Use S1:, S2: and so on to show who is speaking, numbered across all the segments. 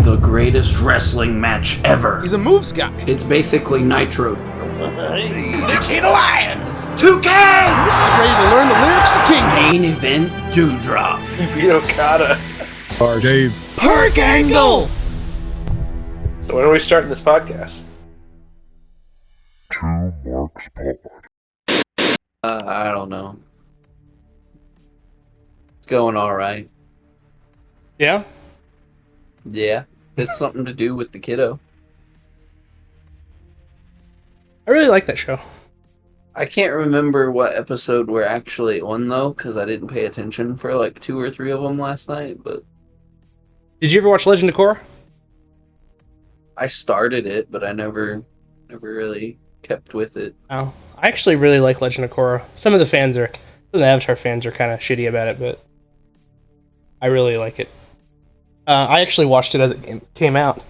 S1: the greatest wrestling match ever.
S2: He's a moves guy.
S1: It's basically Nitro.
S2: The King of Lions.
S1: 2K!
S2: Ready to learn the lyrics to King.
S1: Main event Dewdrop.
S3: Beat Okada.
S4: Or Dave.
S1: Perk Angle!
S3: So when are we starting this podcast?
S4: Two Marks Pod.
S1: I don't know. It's going alright.
S2: Yeah?
S1: Yeah. It's something to do with the kiddo.
S2: I really like that show.
S1: I can't remember what episode we're actually on, though, because I didn't pay attention for like 2 or 3 of them last night, but...
S2: Did you ever watch Legend of Korra? I
S1: started it, but I never really kept with it.
S2: Oh. I actually really like Legend of Korra. Some of the Avatar fans are kind of shitty about it, but I really like it. I actually watched it as it came out.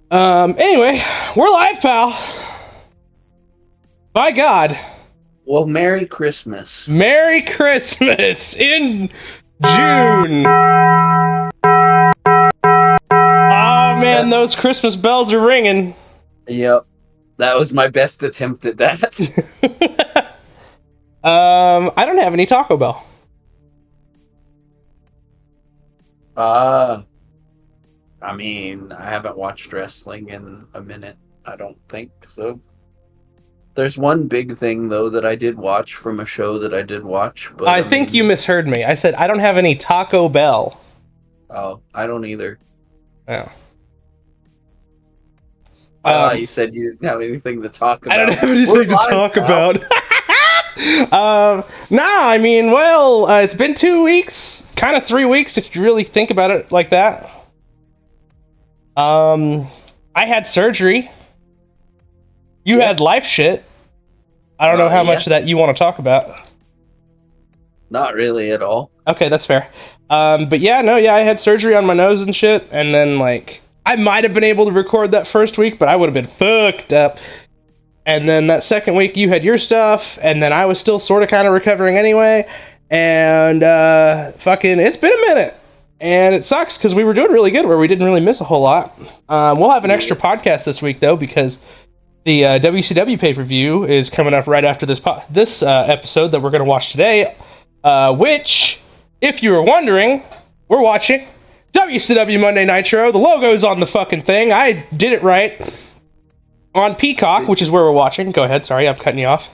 S2: Anyway, we're live, pal. By God.
S1: Well, Merry Christmas.
S2: Merry Christmas in June. Oh man, those Christmas bells are ringing.
S1: Yep. That was my best attempt at that.
S2: I don't have any Taco Bell.
S1: I mean, I haven't watched wrestling in a minute. I don't think so. There's one big thing, though, that I did watch from a show that I did watch. But
S2: I think you misheard me. I said I don't have any Taco Bell.
S1: Oh, I don't either.
S2: Oh.
S1: You said you didn't have anything to talk about.
S2: I don't have anything to talk about. I mean, well, it's been 2 weeks, kind of 3 weeks if you really think about it like that. I had surgery. You had life shit. I don't know how much of that you want to talk about.
S1: Not really at all.
S2: Okay, that's fair. But I had surgery on my nose and shit, and then, like, I might have been able to record that first week, but I would have been fucked up. And then that second week, you had your stuff, and then I was still sort of kind of recovering anyway, and it's been a minute. And it sucks, because we were doing really good, where we didn't really miss a whole lot. We'll have an extra podcast this week, though, because the WCW pay-per-view is coming up right after this episode that we're going to watch today, which, if you were wondering, we're watching WCW Monday Nitro. The logo's on the fucking thing. I did it right. On Peacock, which is where we're watching. Go ahead, sorry, I'm cutting you off.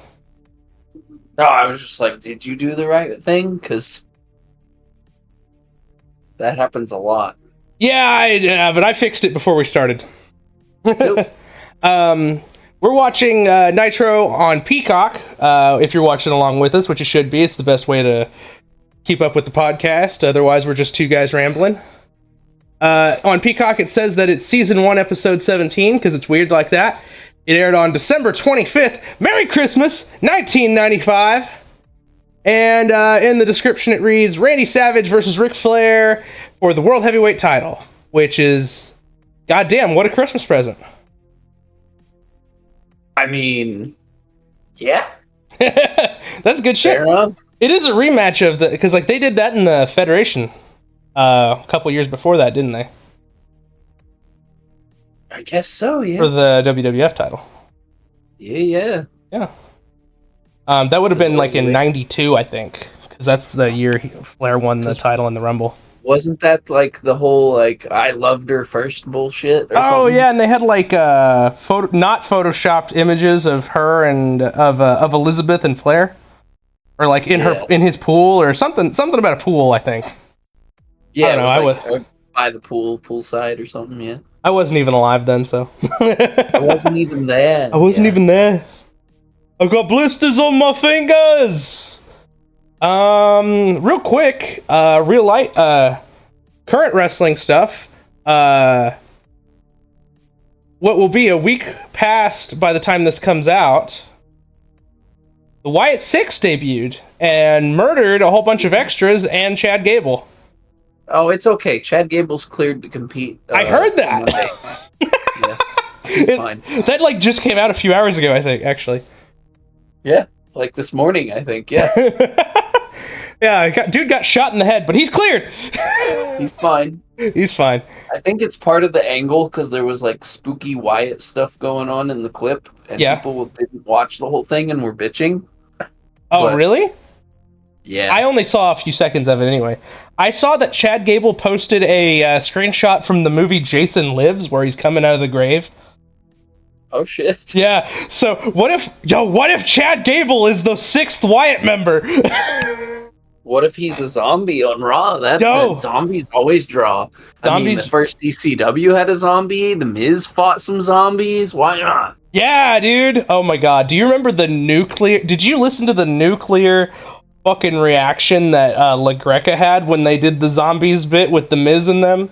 S1: No, I was just like, did you do the right thing? Because that happens a lot.
S2: Yeah, but I fixed it before we started. We're watching Nitro on Peacock. If you're watching along with us, which you should be, it's the best way to keep up with the podcast. Otherwise, we're just two guys rambling. On Peacock, it says that it's Season 1, Episode 17, because it's weird like that. It aired on December 25th. Merry Christmas, 1995. And in the description, it reads, Randy Savage versus Ric Flair for the World Heavyweight title, which is, goddamn, what a Christmas present.
S1: I mean, yeah.
S2: That's good shit.
S1: Fair enough.
S2: It is a rematch of because like they did that in the Federation a couple years before that, didn't they?
S1: I guess so, yeah.
S2: For the WWF title.
S1: Yeah.
S2: That would have been like in 92, I think, because that's the year Flair won the title in the Rumble.
S1: Wasn't that like the whole like I loved her first bullshit? Or something?
S2: Yeah, and they had like not photoshopped images of her and of Elizabeth and Flair, or like in his pool or something about a pool, I think.
S1: Yeah, I was by the poolside or something. Yeah,
S2: I wasn't even alive then, so
S1: I wasn't even there.
S2: Even there. I've got blisters on my fingers. Real quick, real light, current wrestling stuff. What will be a week past by the time this comes out, the Wyatt Six debuted and murdered a whole bunch of extras and Chad Gable.
S1: Oh, it's okay. Chad Gable's cleared to compete.
S2: I heard that.
S1: Yeah, he's fine.
S2: That like just came out a few hours ago, I think, actually.
S1: Yeah, like this morning, I think. Yeah.
S2: Yeah, dude got shot in the head, but he's cleared.
S1: He's fine.
S2: He's fine.
S1: I think it's part of the angle because there was like spooky Wyatt stuff going on in the clip, and
S2: Yeah.
S1: people didn't watch the whole thing and were bitching.
S2: Oh,
S1: But-
S2: really?
S1: Yeah.
S2: I only saw a few seconds of it anyway. I saw that Chad Gable posted a screenshot from the movie Jason Lives, where he's coming out of the grave.
S1: Oh shit.
S2: Yeah. So what if Chad Gable is the 6th Wyatt member?
S1: What if he's a zombie on Raw? That
S2: Yo.
S1: zombies always draw. I mean,
S2: Zombies-
S1: the first DCW had a zombie. The Miz fought some zombies. Why not?
S2: Yeah, dude. Oh my god. Do you remember the nuclear? Did you listen to the nuclear fucking reaction that La Greca had when they did the zombies bit with the Miz in them?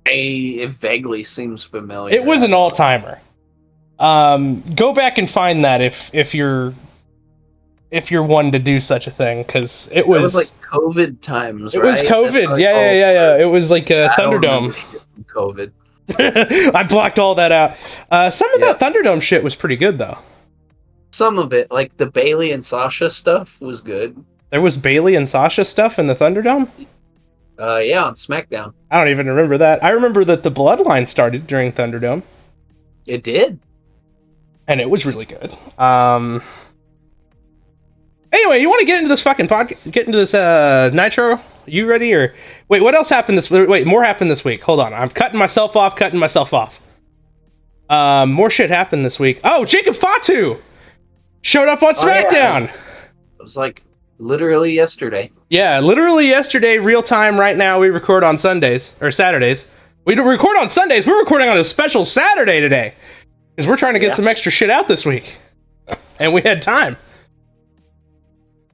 S1: It vaguely seems familiar.
S2: It was an all-timer. Go back and find that if you're one to do such a thing, because it
S1: It
S2: was
S1: was like COVID times,
S2: it
S1: right?
S2: was
S1: That's
S2: COVID.
S1: like,
S2: Yeah. It was like a
S1: I don't remember
S2: Thunderdome.
S1: shit from COVID.
S2: I blocked all that out. Some of
S1: Yeah.
S2: that Thunderdome shit was pretty good though.
S1: Some of it, like the Bailey and Sasha stuff, was good.
S2: There was Bailey and Sasha stuff in the Thunderdome.
S1: Yeah, on SmackDown.
S2: I don't even remember that. I remember that the Bloodline started during Thunderdome,
S1: It did.
S2: and it was really good. Anyway, you want to get into this fucking podcast? Get into this Nitro? You ready? Or wait, what else happened this? Wait, more happened this week. Hold on, I'm cutting myself off. More shit happened this week. Oh, Jacob Fatu showed up on
S1: Oh, yeah.
S2: SmackDown.
S1: It was like literally yesterday.
S2: Yeah, literally yesterday, real time. Right now, we record on Sundays or Saturdays. We don't record on Sundays. We're recording on a special Saturday today because we're trying to get some extra shit out this week, and we had time.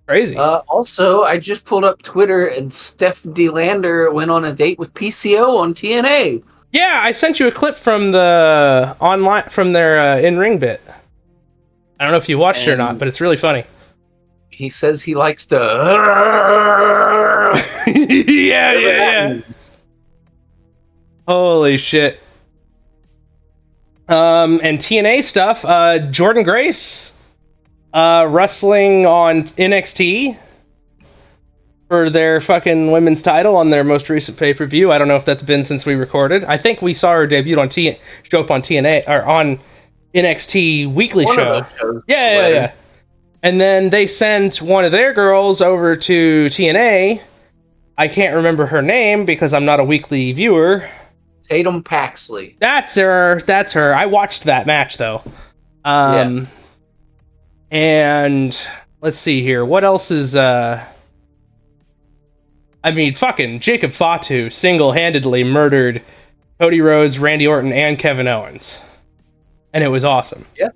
S2: Crazy.
S1: Also, I just pulled up Twitter and Steph DeLander went on a date with PCO on TNA.
S2: Yeah, I sent you a clip from the online from their in-ring bit. I don't know if you watched it or not, but it's really funny.
S1: He says he likes to.
S2: yeah. Holy shit. And TNA stuff. Jordan Grace, wrestling on NXT for their fucking women's title on their most recent pay-per-view. I don't know if that's been since we recorded. I think we saw her debut on show up on TNA or on NXT weekly
S1: One of
S2: show.
S1: those shows.
S2: Yeah. And then they sent one of their girls over to TNA. I can't remember her name because I'm not a weekly viewer.
S1: Tatum Paxley.
S2: That's her. I watched that match though. And let's see here. What else is fucking Jacob Fatu single-handedly murdered Cody Rhodes, Randy Orton, and Kevin Owens. And it was awesome.
S1: Yeah.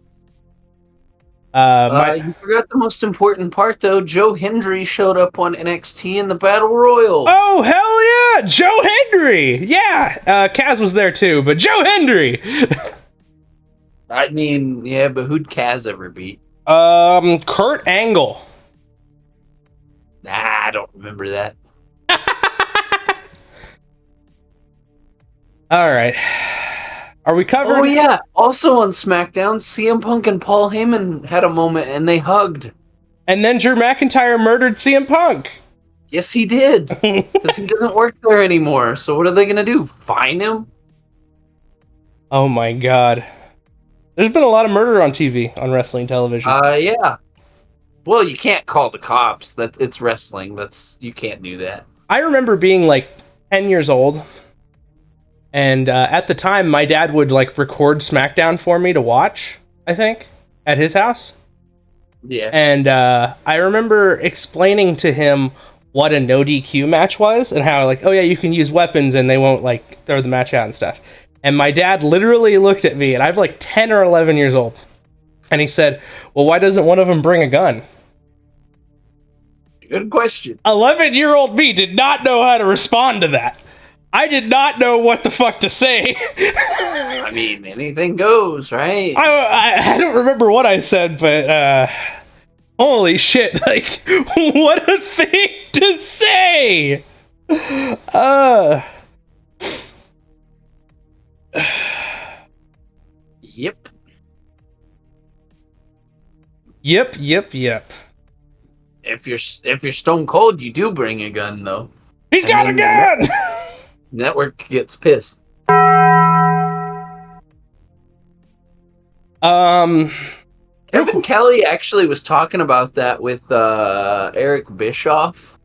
S1: You forgot the most important part, though. Joe Hendry showed up on NXT in the Battle Royal.
S2: Oh, hell yeah! Joe Hendry! Yeah! Kaz was there too, but Joe Hendry!
S1: I mean, yeah, but who'd Kaz ever beat?
S2: Kurt Angle.
S1: Nah, I don't remember that.
S2: Alright. Are we covered?
S1: Oh, yeah. Also on SmackDown, CM Punk and Paul Heyman had a moment and they hugged.
S2: And then Drew McIntyre murdered CM Punk.
S1: Yes, he did. Because he doesn't work there anymore. So what are they going to do? Fine him?
S2: Oh my god. There's been a lot of murder on TV, on wrestling television.
S1: Yeah. Well, you can't call the cops. It's wrestling. You can't do that.
S2: I remember being like 10 years old. And at the time, my dad would like record SmackDown for me to watch, I think, at his house.
S1: Yeah.
S2: And I remember explaining to him what a no DQ match was and how like, oh yeah, you can use weapons and they won't like throw the match out and stuff. And my dad literally looked at me, and I'm like 10 or 11 years old. And he said, well, why doesn't one of them bring a gun?
S1: Good question.
S2: 11-year-old me did not know how to respond to that. I did not know what the fuck to say.
S1: I mean, anything goes, right?
S2: I don't remember what I said, but holy shit, like, what a thing to say!
S1: Yep.
S2: Yep.
S1: if you're Stone Cold, you do bring a gun though.
S2: He's
S1: And
S2: got a
S1: then
S2: gun!
S1: Network gets pissed. Kevin Kelly actually was talking about that with Eric Bischoff.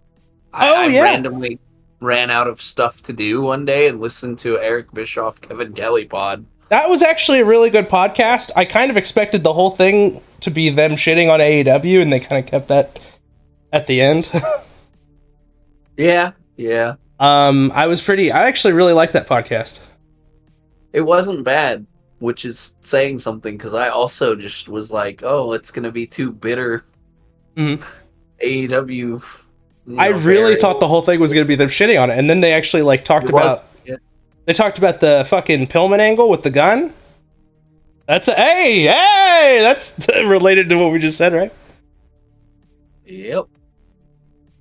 S1: I
S2: yeah.
S1: randomly ran out of stuff to do one day and listened to Eric Bischoff Kevin Kelly pod.
S2: That was actually a really good podcast. I kind of expected the whole thing to be them shitting on AEW, and they kind of kept that at the end.
S1: Yeah.
S2: I actually really liked that podcast.
S1: It wasn't bad, which is saying something, because I also just was like, oh, it's going to be too bitter.
S2: Mhm.
S1: AEW.
S2: I really thought the whole thing was going to be them shitting on it, and then they actually like talked about...
S1: Yeah.
S2: They talked about the fucking Pillman angle with the gun. That's that's related to what we just said, right?
S1: Yep.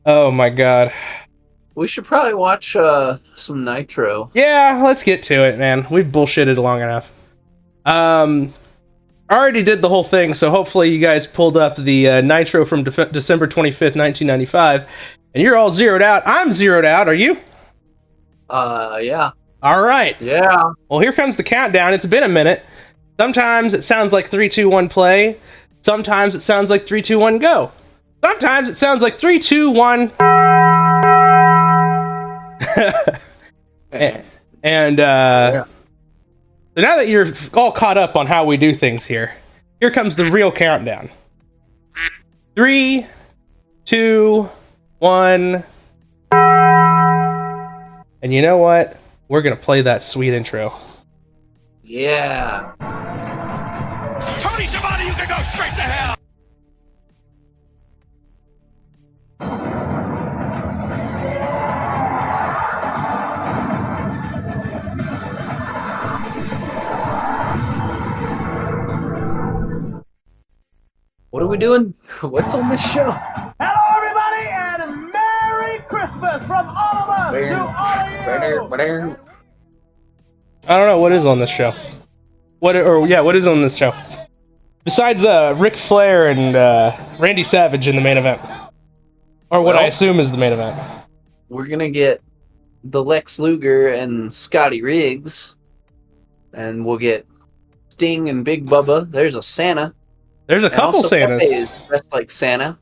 S2: Oh my god.
S1: We should probably watch some Nitro.
S2: Yeah, let's get to it, man. We've bullshitted long enough. I already did the whole thing, so hopefully you guys pulled up the Nitro from December 25th, 1995, and you're all zeroed out. I'm zeroed out. Are you?
S1: Yeah.
S2: All right.
S1: Yeah.
S2: Well, here comes the countdown. It's been a minute. Sometimes it sounds like 3, 2, 1 play. Sometimes it sounds like 3, 2, 1 go. Sometimes it sounds like 3, 2, 1. So now that you're all caught up on how we do things here comes the real countdown. 3, 2, 1. And you know what? We're gonna play that sweet intro.
S1: Yeah.
S5: Tony Schiavone, you can go straight to hell!
S1: What are we doing? What's on this show?
S5: Hello, everybody, and a Merry Christmas from all of us to all of you!
S2: I don't know what is on this show. What is on this show? Besides Ric Flair and Randy Savage in the main event. Or what I assume is the main event.
S1: We're gonna get the Lex Luger and Scotty Riggs. And we'll get Sting and Big Bubba. There's a Santa.
S2: There's a
S1: And
S2: couple
S1: also
S2: Santas.
S1: Pepe is dressed like Santa.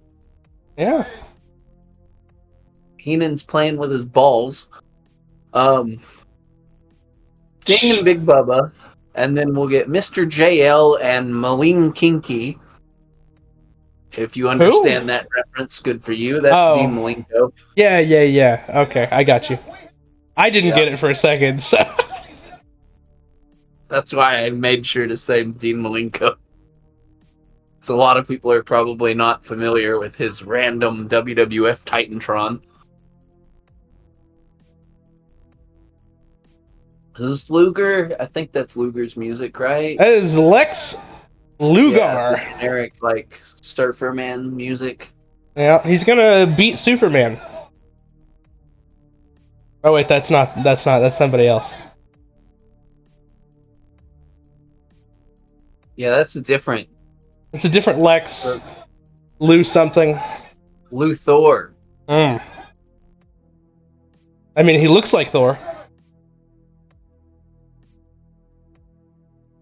S2: Yeah.
S1: Heenan's playing with his balls. Sting and Big Bubba. And then we'll get Mr. JL and Maleen Kinky. If you understand that reference, good for you. That's Dean Malenko.
S2: Yeah. Okay, I got you. I didn't get it for a second, so...
S1: That's why I made sure to say Dean Malenko. So a lot of people are probably not familiar with his random WWF Titantron. Is this Luger? I think that's Luger's music, right?
S2: That is Lex Luger.
S1: Yeah, the generic, like, surfer man music.
S2: Yeah, he's gonna beat Superman. Oh wait, that's somebody else.
S1: Yeah, that's a different...
S2: It's a different Lex. Lou something.
S1: Luthor.
S2: I mean, he looks like Thor.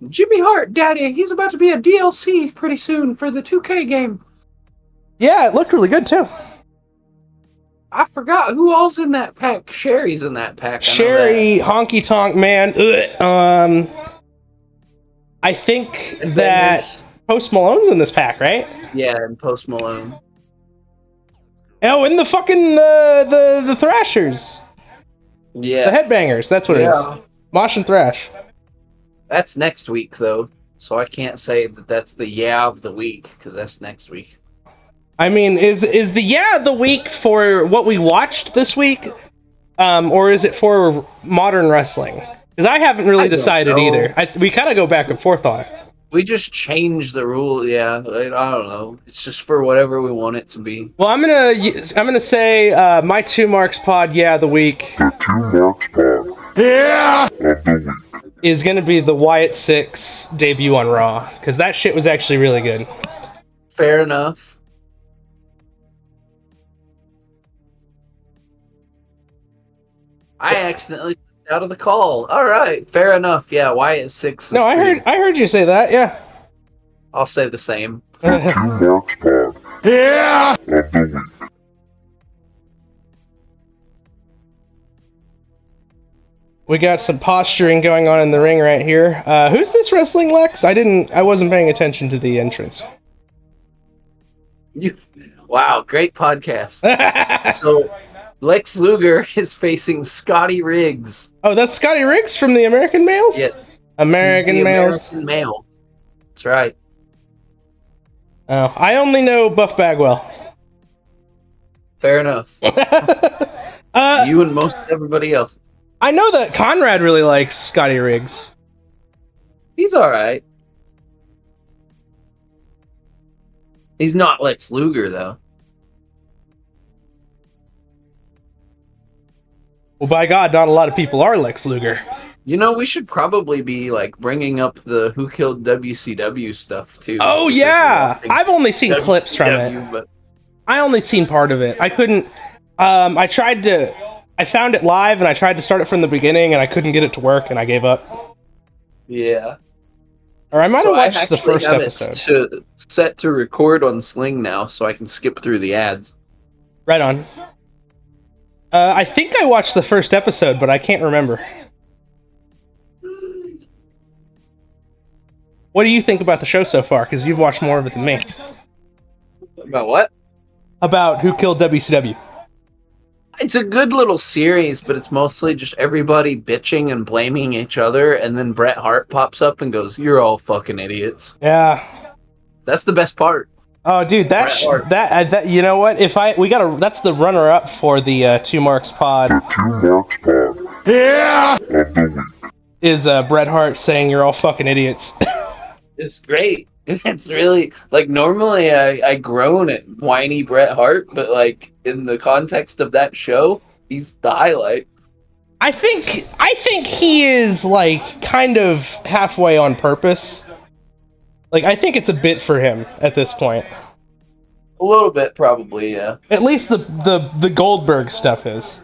S1: Jimmy Hart, Daddy, he's about to be a DLC pretty soon for the 2K game.
S2: Yeah, it looked really good too.
S1: I forgot who all's in that pack. Sherry's in that pack.
S2: Sherry, Honky Tonk Man. I think that Post Malone's in this pack, right?
S1: Yeah, and Post Malone.
S2: Oh, and the fucking the Thrashers.
S1: Yeah.
S2: The Headbangers, that's what it is. Mosh and Thrash.
S1: That's next week, though. So I can't say that that's the of the week, because that's next week.
S2: I mean, is the of the week for what we watched this week? Or is it for modern wrestling? Because I haven't really decided either. We kind of go back and forth on it.
S1: We just changed the rule, yeah. I don't know. It's just for whatever we want it to be.
S2: Well, I'm gonna say my 2 marks pod of the week.
S4: The 2 marks pod.
S5: Yeah!
S4: Of the week.
S2: Is gonna be the Wyatt 6 debut on Raw, because that shit was actually really good.
S1: Fair enough. I accidentally clicked out of the call. All right, fair enough. Yeah, Wyatt 6 is
S2: No,
S1: pretty.
S2: I heard you say that. Yeah.
S1: I'll say the same.
S4: The Two Marks Pod
S5: Yeah!
S4: of the Week.
S2: We got some posturing going on in the ring right here. Who's this wrestling Lex? I wasn't paying attention to the entrance.
S1: Wow, great podcast. So, Lex Luger is facing Scotty Riggs.
S2: Oh, that's Scotty Riggs from the American Males?
S1: Yes,
S2: American
S1: he's the
S2: Males.
S1: American male. That's right.
S2: Oh, I only know Buff Bagwell.
S1: Fair enough. You and most everybody else.
S2: I know that Conrad really likes Scotty Riggs.
S1: He's all right. He's not Lex Luger, though.
S2: Well, by God, not a lot of people are Lex Luger.
S1: You know, we should probably be like bringing up the Who Killed WCW stuff too.
S2: Oh
S1: because
S2: yeah,
S1: we're watching
S2: I've only seen clips from
S1: WCW,
S2: it.
S1: But
S2: I only seen part of it. I couldn't. I found it live and I tried to start it from the beginning and I couldn't get it to work and I gave up.
S1: yeah,
S2: Or I might
S1: so
S2: have
S1: I
S2: watched the
S1: actually
S2: first
S1: have
S2: episode.
S1: it set to record on Sling now, so I can skip through the ads.
S2: Right on. I think I watched the first episode, but I can't remember. What do you think about the show so far? Because you've watched more of it than me.
S1: About what?
S2: About Who Killed WCW.
S1: It's a good little series, but it's mostly just everybody bitching and blaming each other, and then Bret Hart pops up and goes, "You're all fucking idiots."
S2: Yeah.
S1: That's the best part.
S2: Oh, dude, that you know what? That's the runner-up for the Two Marks Pod.
S4: The Two Marks Pod
S5: Yeah!
S4: of the Week.
S2: Is Bret Hart saying you're all fucking idiots?
S1: It's great. It's really like normally I groan at whiny Bret Hart, but like in the context of that show, he's the highlight.
S2: I think he is like kind of halfway on purpose. Like I think it's a bit for him at this point.
S1: A little bit, probably, yeah.
S2: At least the Goldberg stuff is.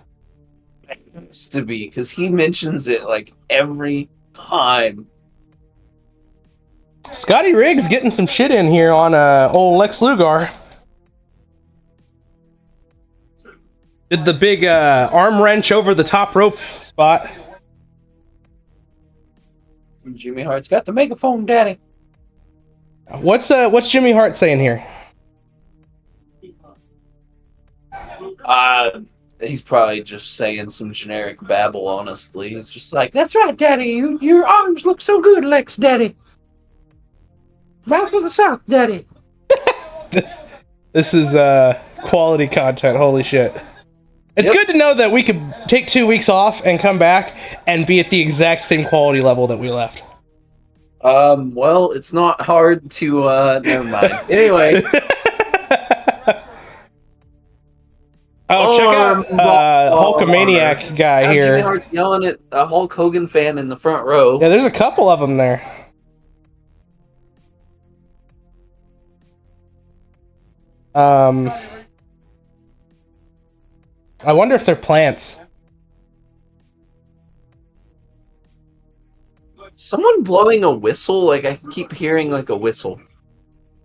S1: It has to be because he mentions it like every time.
S2: Scotty Riggs getting some shit in here on old Lex Luger. Did the big arm wrench over the top rope spot.
S1: Jimmy Hart's got the megaphone, daddy.
S2: What's Jimmy Hart saying here?
S1: He's probably just saying some generic babble, honestly. He's just like, "That's right, daddy. Your arms look so good, Lex, daddy. Mouth of the South, daddy."
S2: This is quality content. Holy shit. It's
S1: Yep.
S2: good to know that we could take 2 weeks off and come back and be at the exact same quality level that we left.
S1: Well, it's not hard to, never mind. Anyway.
S2: Check out Hulkamaniac guy
S1: Jimmy
S2: here.
S1: Hart's yelling at a Hulk Hogan fan in the front row.
S2: Yeah, there's a couple of them there. I wonder if they're plants.
S1: Someone blowing a whistle? Like, I keep hearing, like, a whistle.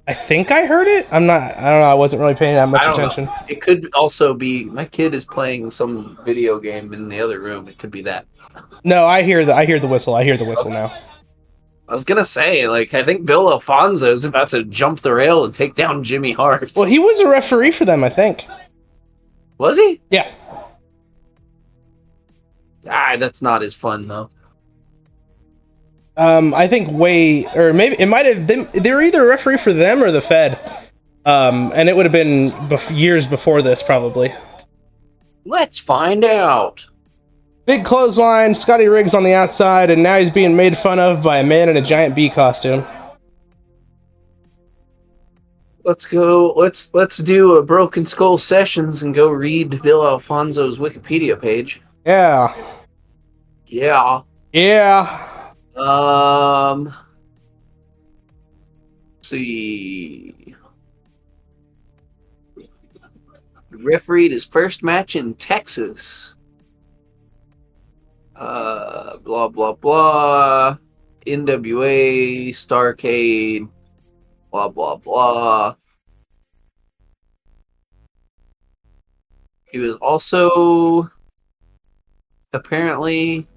S2: I think I heard it. I don't know. I wasn't really paying that much
S1: I don't
S2: attention.
S1: know. It could also be, my kid is playing some video game in the other room. It could be that.
S2: No, I hear the whistle. I hear the whistle now.
S1: I was gonna say, like, I think Bill Alfonso is about to jump the rail and take down Jimmy Hart.
S2: Well, he was a referee for them, I think.
S1: Was he?
S2: Yeah.
S1: That's not as fun, though.
S2: I think or maybe it might have been, they were either a referee for them or the Fed. And it would have been years before this, probably.
S1: Let's find out.
S2: Big clothesline, Scotty Riggs on the outside, and now he's being made fun of by a man in a giant bee costume.
S1: Let's go. Let's do a Broken Skull Sessions and go read Bill Alfonso's Wikipedia page.
S2: Yeah.
S1: Yeah.
S2: Yeah.
S1: Let's see. Refereed his first match in Texas. blah blah blah, NWA, Starcade, blah blah blah. He was also apparently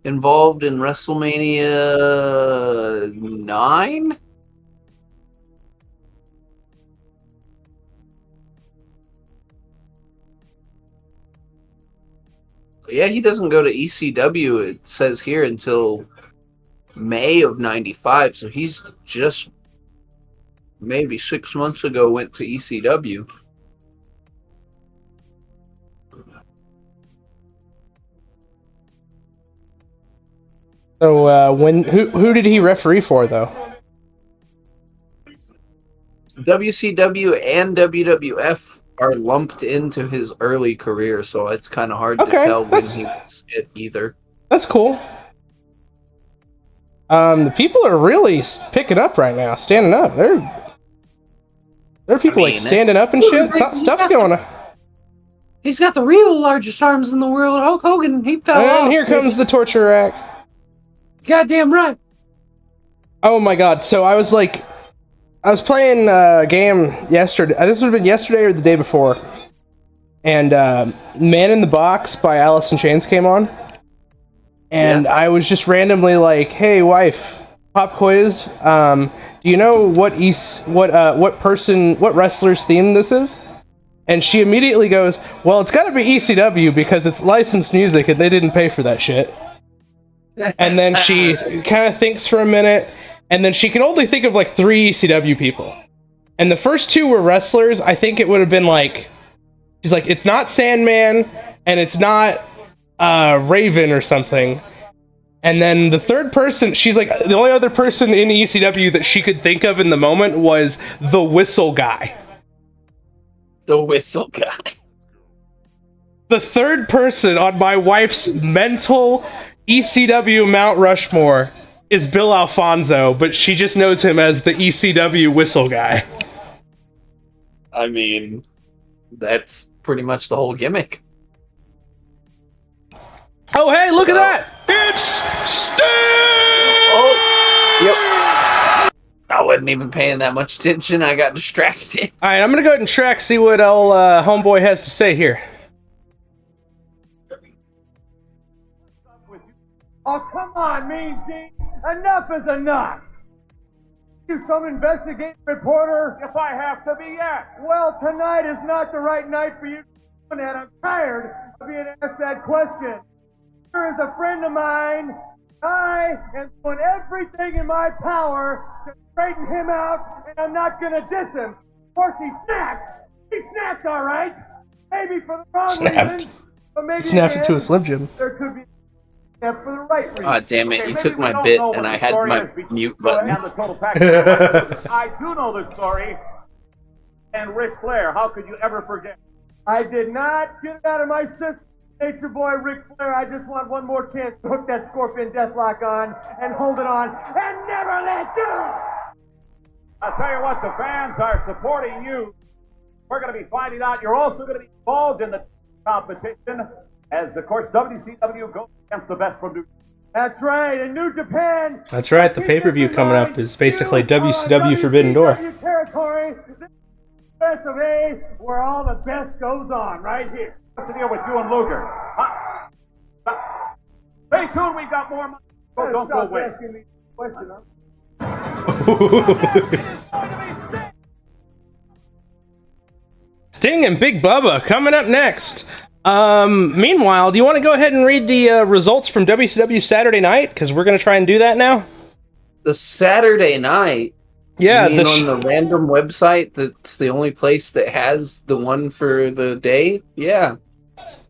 S1: involved in WrestleMania 9. Yeah, he doesn't go to ECW, it says here, until May of 95, so he's just maybe 6 months ago went to ECW.
S2: So who did he referee for though?
S1: WCW and WWF are lumped into his early career, so it's kind of hard to tell when he was at either.
S2: That's cool. The people are really picking up right now, standing up. There are people like standing up and shit. Stuff's going on.
S1: He's got the real largest arms in the world. Hulk Hogan, he fell off.
S2: And here comes the torture rack.
S1: Goddamn right.
S2: Oh my god! So I was playing a game yesterday. This would have been yesterday or the day before. And Man in the Box by Alice in Chains came on. And I was just randomly like, "Hey, wife, pop quiz. Do you know what wrestler's theme this is?" And she immediately goes, "Well, it's got to be ECW because it's licensed music and they didn't pay for that shit." And then she kind of thinks for a minute, and then she can only think of like 3 ECW people. And the first 2 were wrestlers. I think it would have been like, she's like, it's not Sandman, and it's not Raven or something. And then the third person, she's like, the only other person in ECW that she could think of in the moment was the Whistle Guy.
S1: The Whistle Guy.
S2: The third person on my wife's mental ECW Mount Rushmore is Bill Alfonso, but she just knows him as the ECW Whistle Guy.
S1: I mean, that's pretty much the whole gimmick.
S2: Oh, hey, look at that!
S5: It's Sting!
S1: Oh, yep. I wasn't even paying that much attention. I got distracted.
S2: Alright, I'm gonna go ahead and track, see what old homeboy has to say here.
S5: Oh, come on, Mean Gene. Enough is enough. You some investigative reporter? If I have to be, yes. Well, tonight is not the right night for you to do that. I'm tired of being asked that question. Here is a friend of mine. I am doing everything in my power to straighten him out, and I'm not going to diss him. Of course, he snapped. He snapped, all right. Maybe for the wrong reasons, but maybe
S2: snapped into a Slim Jim.
S5: There could be for the right reason.
S1: Ah, damn it, you took my bit and I had my mute button.
S5: I do know the story. And Ric Flair, how could you ever forget? I did not get it out of my system. Nature Boy Ric Flair, I just want one more chance to hook that Scorpion Deathlock on and hold it on and never let go! I'll tell you what, the fans are supporting you. We're going to be finding out you're also going to be involved in the competition as, of course, WCW goes against the best from New Japan. That's right, in New Japan.
S2: That's right, the pay-per-view coming up is basically WCW Forbidden Door.
S5: Territory, this of A, where all the best goes on, right here. What's the deal with you and Luger? Stay tuned, we've got more money. Don't go away. Asking me questions.
S2: Sting and Big Bubba coming up next. Meanwhile, do you want to go ahead and read the results from WCW Saturday Night? Because we're going to try and do that now.
S1: The Saturday Night?
S2: Yeah.
S1: You mean on the random website that's the only place that has the one for the day? Yeah.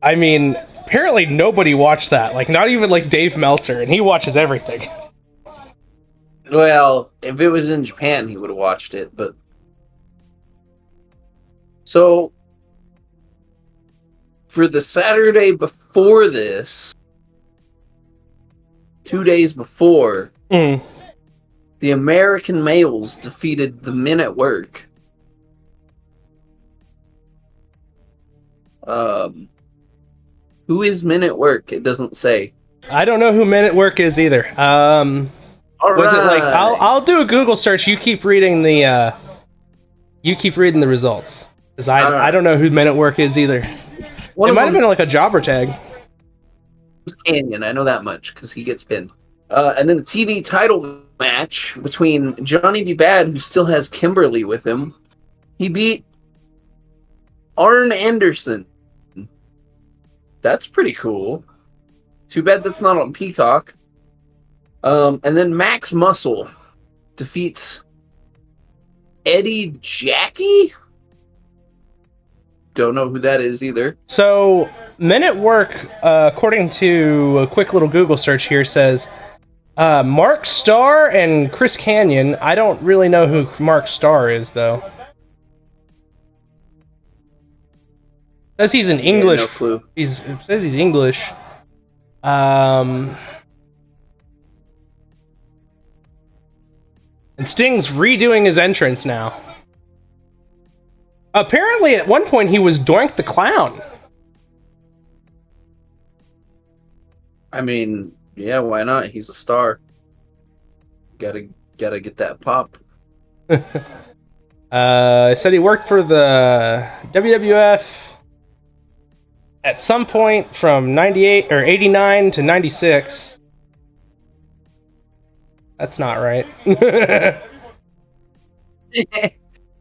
S2: I mean, apparently nobody watched that. Like, not even like Dave Meltzer, and he watches everything.
S1: Well, if it was in Japan, he would have watched it, but... So, for the Saturday before this, 2 days before, the American males defeated the Men at Work. Who is Men at Work? It doesn't say.
S2: I don't know who Men at Work is either.
S1: All
S2: Was it like
S1: right.
S2: I'll do a Google search. You keep reading the results, because I don't know who Men at Work is either.
S1: One
S2: It
S1: of
S2: might have
S1: them
S2: been like a jobber tag.
S1: is Canyon. I know that much because he gets pinned. And then the TV title match between Johnny B. Bad, who still has Kimberly with him. He beat Arn Anderson. That's pretty cool. Too bad that's not on Peacock. And then Max Muscle defeats Eddie Jackie? Don't know who that is either.
S2: So, Men at Work, according to a quick little Google search here, says Mark Starr and Chris Canyon. I don't really know who Mark Starr is, though. Says he's an English.
S1: no clue.
S2: It says he's English. And Sting's redoing his entrance now. Apparently, at one point, he was Doink the Clown.
S1: I mean, yeah, why not? He's a star. Gotta get that pop.
S2: Said he worked for the WWF at some point from 98 or 89 to 96. That's not right.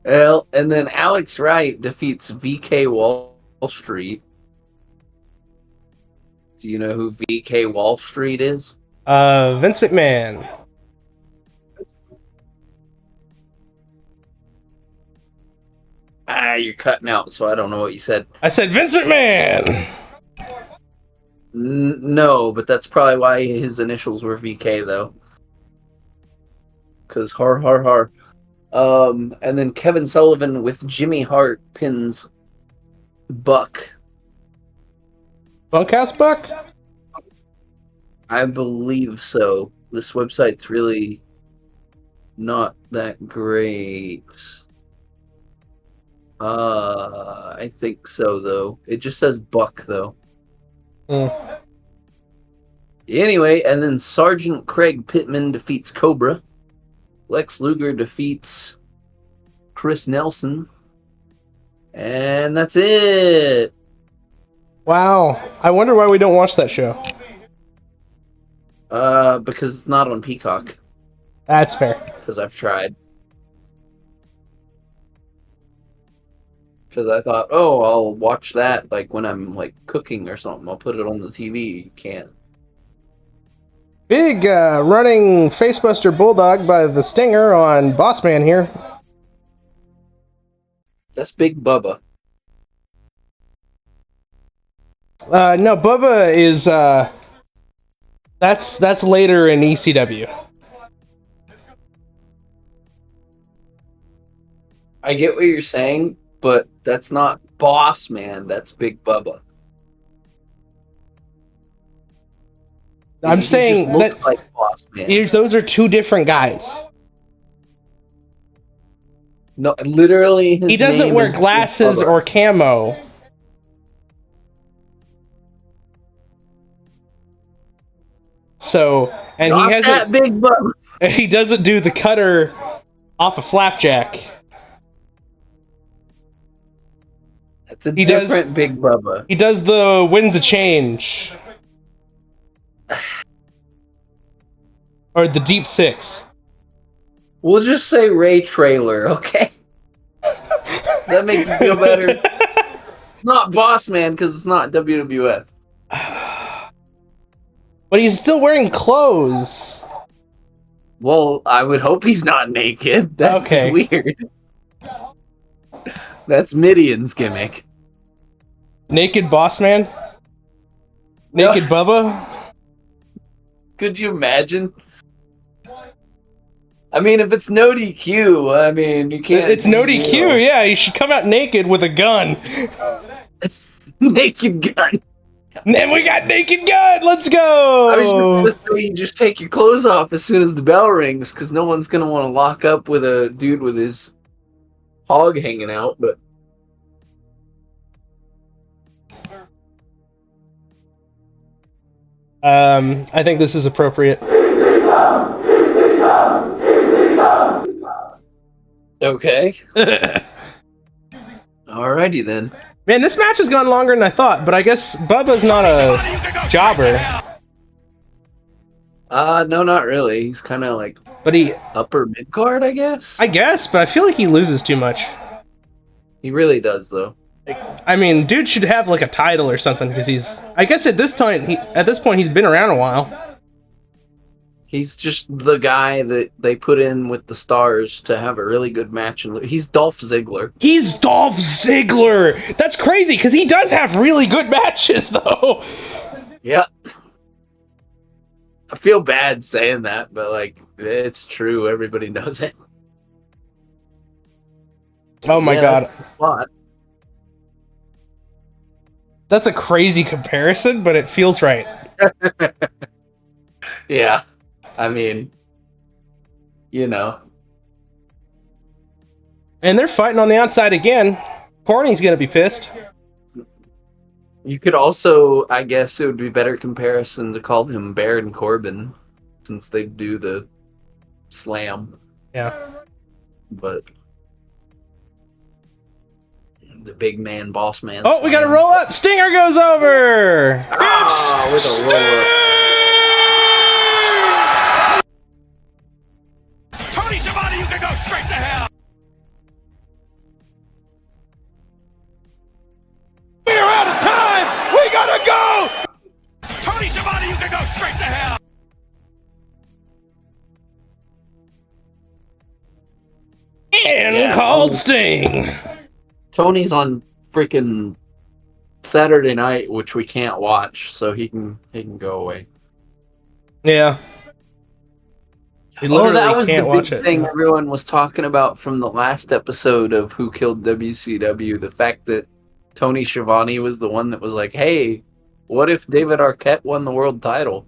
S1: Well, and then Alex Wright defeats VK Wall Street. Do you know who VK Wall Street is?
S2: Vince McMahon.
S1: You're cutting out, so I don't know what you said.
S2: I said Vince McMahon.
S1: No, but that's probably why his initials were VK, though. Because har har har. And then Kevin Sullivan with Jimmy Hart pins Buck.
S2: Bunkhouse Buck?
S1: I believe so. This website's really not that great. I think so, though. It just says Buck, though. Anyway, and then Sergeant Craig Pittman defeats Cobra. Lex Luger defeats Chris Nelson. And that's it.
S2: Wow. I wonder why we don't watch that show.
S1: Because it's not on Peacock.
S2: That's fair.
S1: Because I've tried. Because I thought, oh, I'll watch that like when I'm like cooking or something. I'll put it on the TV. You can't.
S2: Big running facebuster bulldog by the Stinger on Bossman here.
S1: That's Big Bubba.
S2: No, Bubba is that's later in ECW.
S1: I get what you're saying, but that's not Boss Man. That's Big Bubba.
S2: I'm
S1: He
S2: saying
S1: just looks
S2: that
S1: like Boss Man.
S2: those are two different guys.
S1: No, literally, his
S2: He doesn't
S1: name
S2: wear
S1: is Big
S2: glasses
S1: Bubba.
S2: or camo. So, and
S1: Not
S2: he hasn't.
S1: that Big Bubba.
S2: He doesn't do the cutter off of Flapjack.
S1: That's a
S2: He
S1: different Big Bubba.
S2: He does the Winds of Change. Or the Deep Six.
S1: We'll just say Ray Trailer, okay? Does that make you feel better? Not Boss Man, because it's not WWF.
S2: But he's still wearing clothes.
S1: Well, I would hope he's not naked. That's
S2: Okay.
S1: weird. That's Midian's gimmick.
S2: Naked Boss Man? Naked Bubba?
S1: Could you imagine? I mean, if it's no DQ, I mean, you can't.
S2: It's no DQ, yeah. He should come out naked with a gun.
S1: It's Naked Gun.
S2: And we got Naked Gun! Let's go!
S1: I was just gonna say, you just take your clothes off as soon as the bell rings, because no one's gonna want to lock up with a dude with his hog hanging out, but.
S2: I think this is appropriate.
S1: Okay. Alrighty then.
S2: Man, this match has gone longer than I thought, but I guess Bubba's not a jobber.
S1: No, not really. He's kind of like
S2: But
S1: upper mid card, I guess.
S2: but I feel like he loses too much.
S1: He really does, though.
S2: I mean, dude should have like a title or something because I guess at this point he's been around a while.
S1: He's just the guy that they put in with the stars to have a really good match. And he's Dolph Ziggler.
S2: He's Dolph Ziggler. That's crazy because he does have really good matches, though.
S1: Yeah. I feel bad saying that, but like it's true. Everybody knows it.
S2: Oh my god.
S1: That's the spot.
S2: That's a crazy comparison, but it feels right.
S1: Yeah. I mean, you know.
S2: And they're fighting on the outside again. Corny's gonna be pissed.
S1: You could also, I guess it would be better comparison to call him Baron Corbin, since they do the slam.
S2: Yeah.
S1: But the big man, boss man.
S2: Oh, we gotta roll up. Stinger goes over.
S1: Ah, with a roll up.
S6: Tony Schiavone, you can go straight to hell. We're out of time. We gotta go. Tony Schiavone, you can go straight to hell.
S2: And called Sting.
S1: Tony's on freaking Saturday night, which we can't watch, so he can go away.
S2: Yeah. We
S1: Oh, that
S2: literally
S1: was the
S2: can't watch
S1: big
S2: it.
S1: thing everyone was talking about from the last episode of Who Killed WCW. The fact that Tony Schiavone was the one that was like, hey, what if David Arquette won the world title?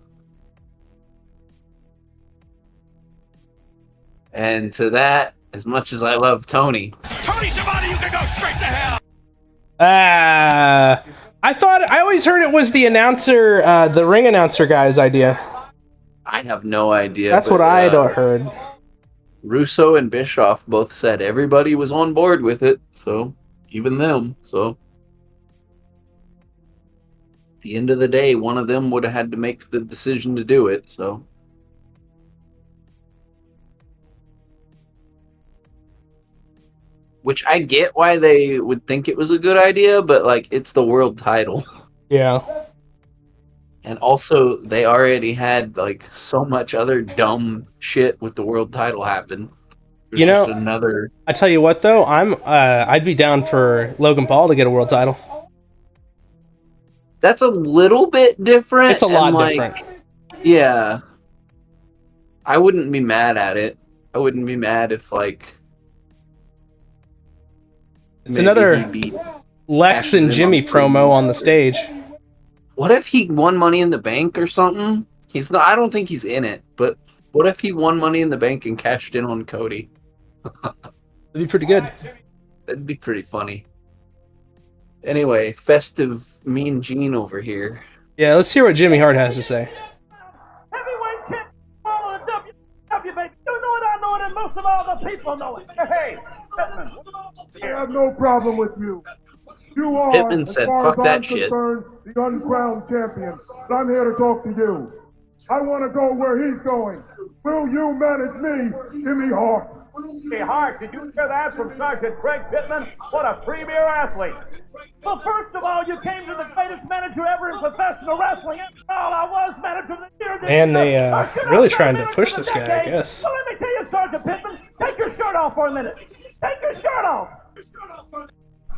S1: And to that, as much as I love Tony,
S6: Tony Schiavone, you can go straight to hell.
S2: I always heard it was the announcer, the ring announcer guy's idea.
S1: I have no idea.
S2: That's what I had heard.
S1: Russo and Bischoff both said everybody was on board with it, so even them. So at the end of the day, one of them would have had to make the decision to do it. So which I get why they would think it was a good idea, but like it's the world title.
S2: Yeah.
S1: And also, they already had like so much other dumb shit with the world title happen. There's
S2: You know,
S1: just another.
S2: I tell you what though, I'd be down for Logan Paul to get a world title.
S1: That's a little bit different.
S2: It's a lot
S1: and,
S2: different.
S1: Yeah. I wouldn't be mad at it. I wouldn't be mad if like.
S2: It's
S1: maybe
S2: another
S1: he beat
S2: Lex
S1: Ashes
S2: and
S1: in
S2: Jimmy
S1: on-
S2: promo on the stage.
S1: What if he won Money in the Bank or something? He's not. I don't think he's in it. But what if he won Money in the Bank and cashed in on Cody?
S2: That'd be pretty good.
S1: That'd be pretty funny. Anyway, festive Mean Gene over here.
S2: Yeah, let's hear what Jimmy Hart has to say.
S5: Heavyweight champion of the WCW, baby. You know it, I know it, and most of all the people know it. Hey, Pittman.
S7: I have no problem with you. You are,
S1: Pittman
S7: as
S1: said,
S7: far
S1: "Fuck
S7: as
S1: that
S7: I'm
S1: shit."
S7: concerned, the uncrowned champion. But I'm here to talk to you. I want to go where he's going. Will you manage me, Jimmy Hart?
S5: Hey, Hart, did you hear that from Sergeant Craig Pittman? What a premier athlete. Well, first of all, you came to the greatest manager ever in professional wrestling. After all, I was manager of the year this
S2: And they,
S5: year. Or should I
S2: really
S5: say
S2: trying to
S5: manager
S2: push
S5: of the
S2: this guy, I
S5: decade?
S2: guess.
S5: Well, let me tell you, Sergeant Pittman, take your shirt off for a minute. Take your shirt off.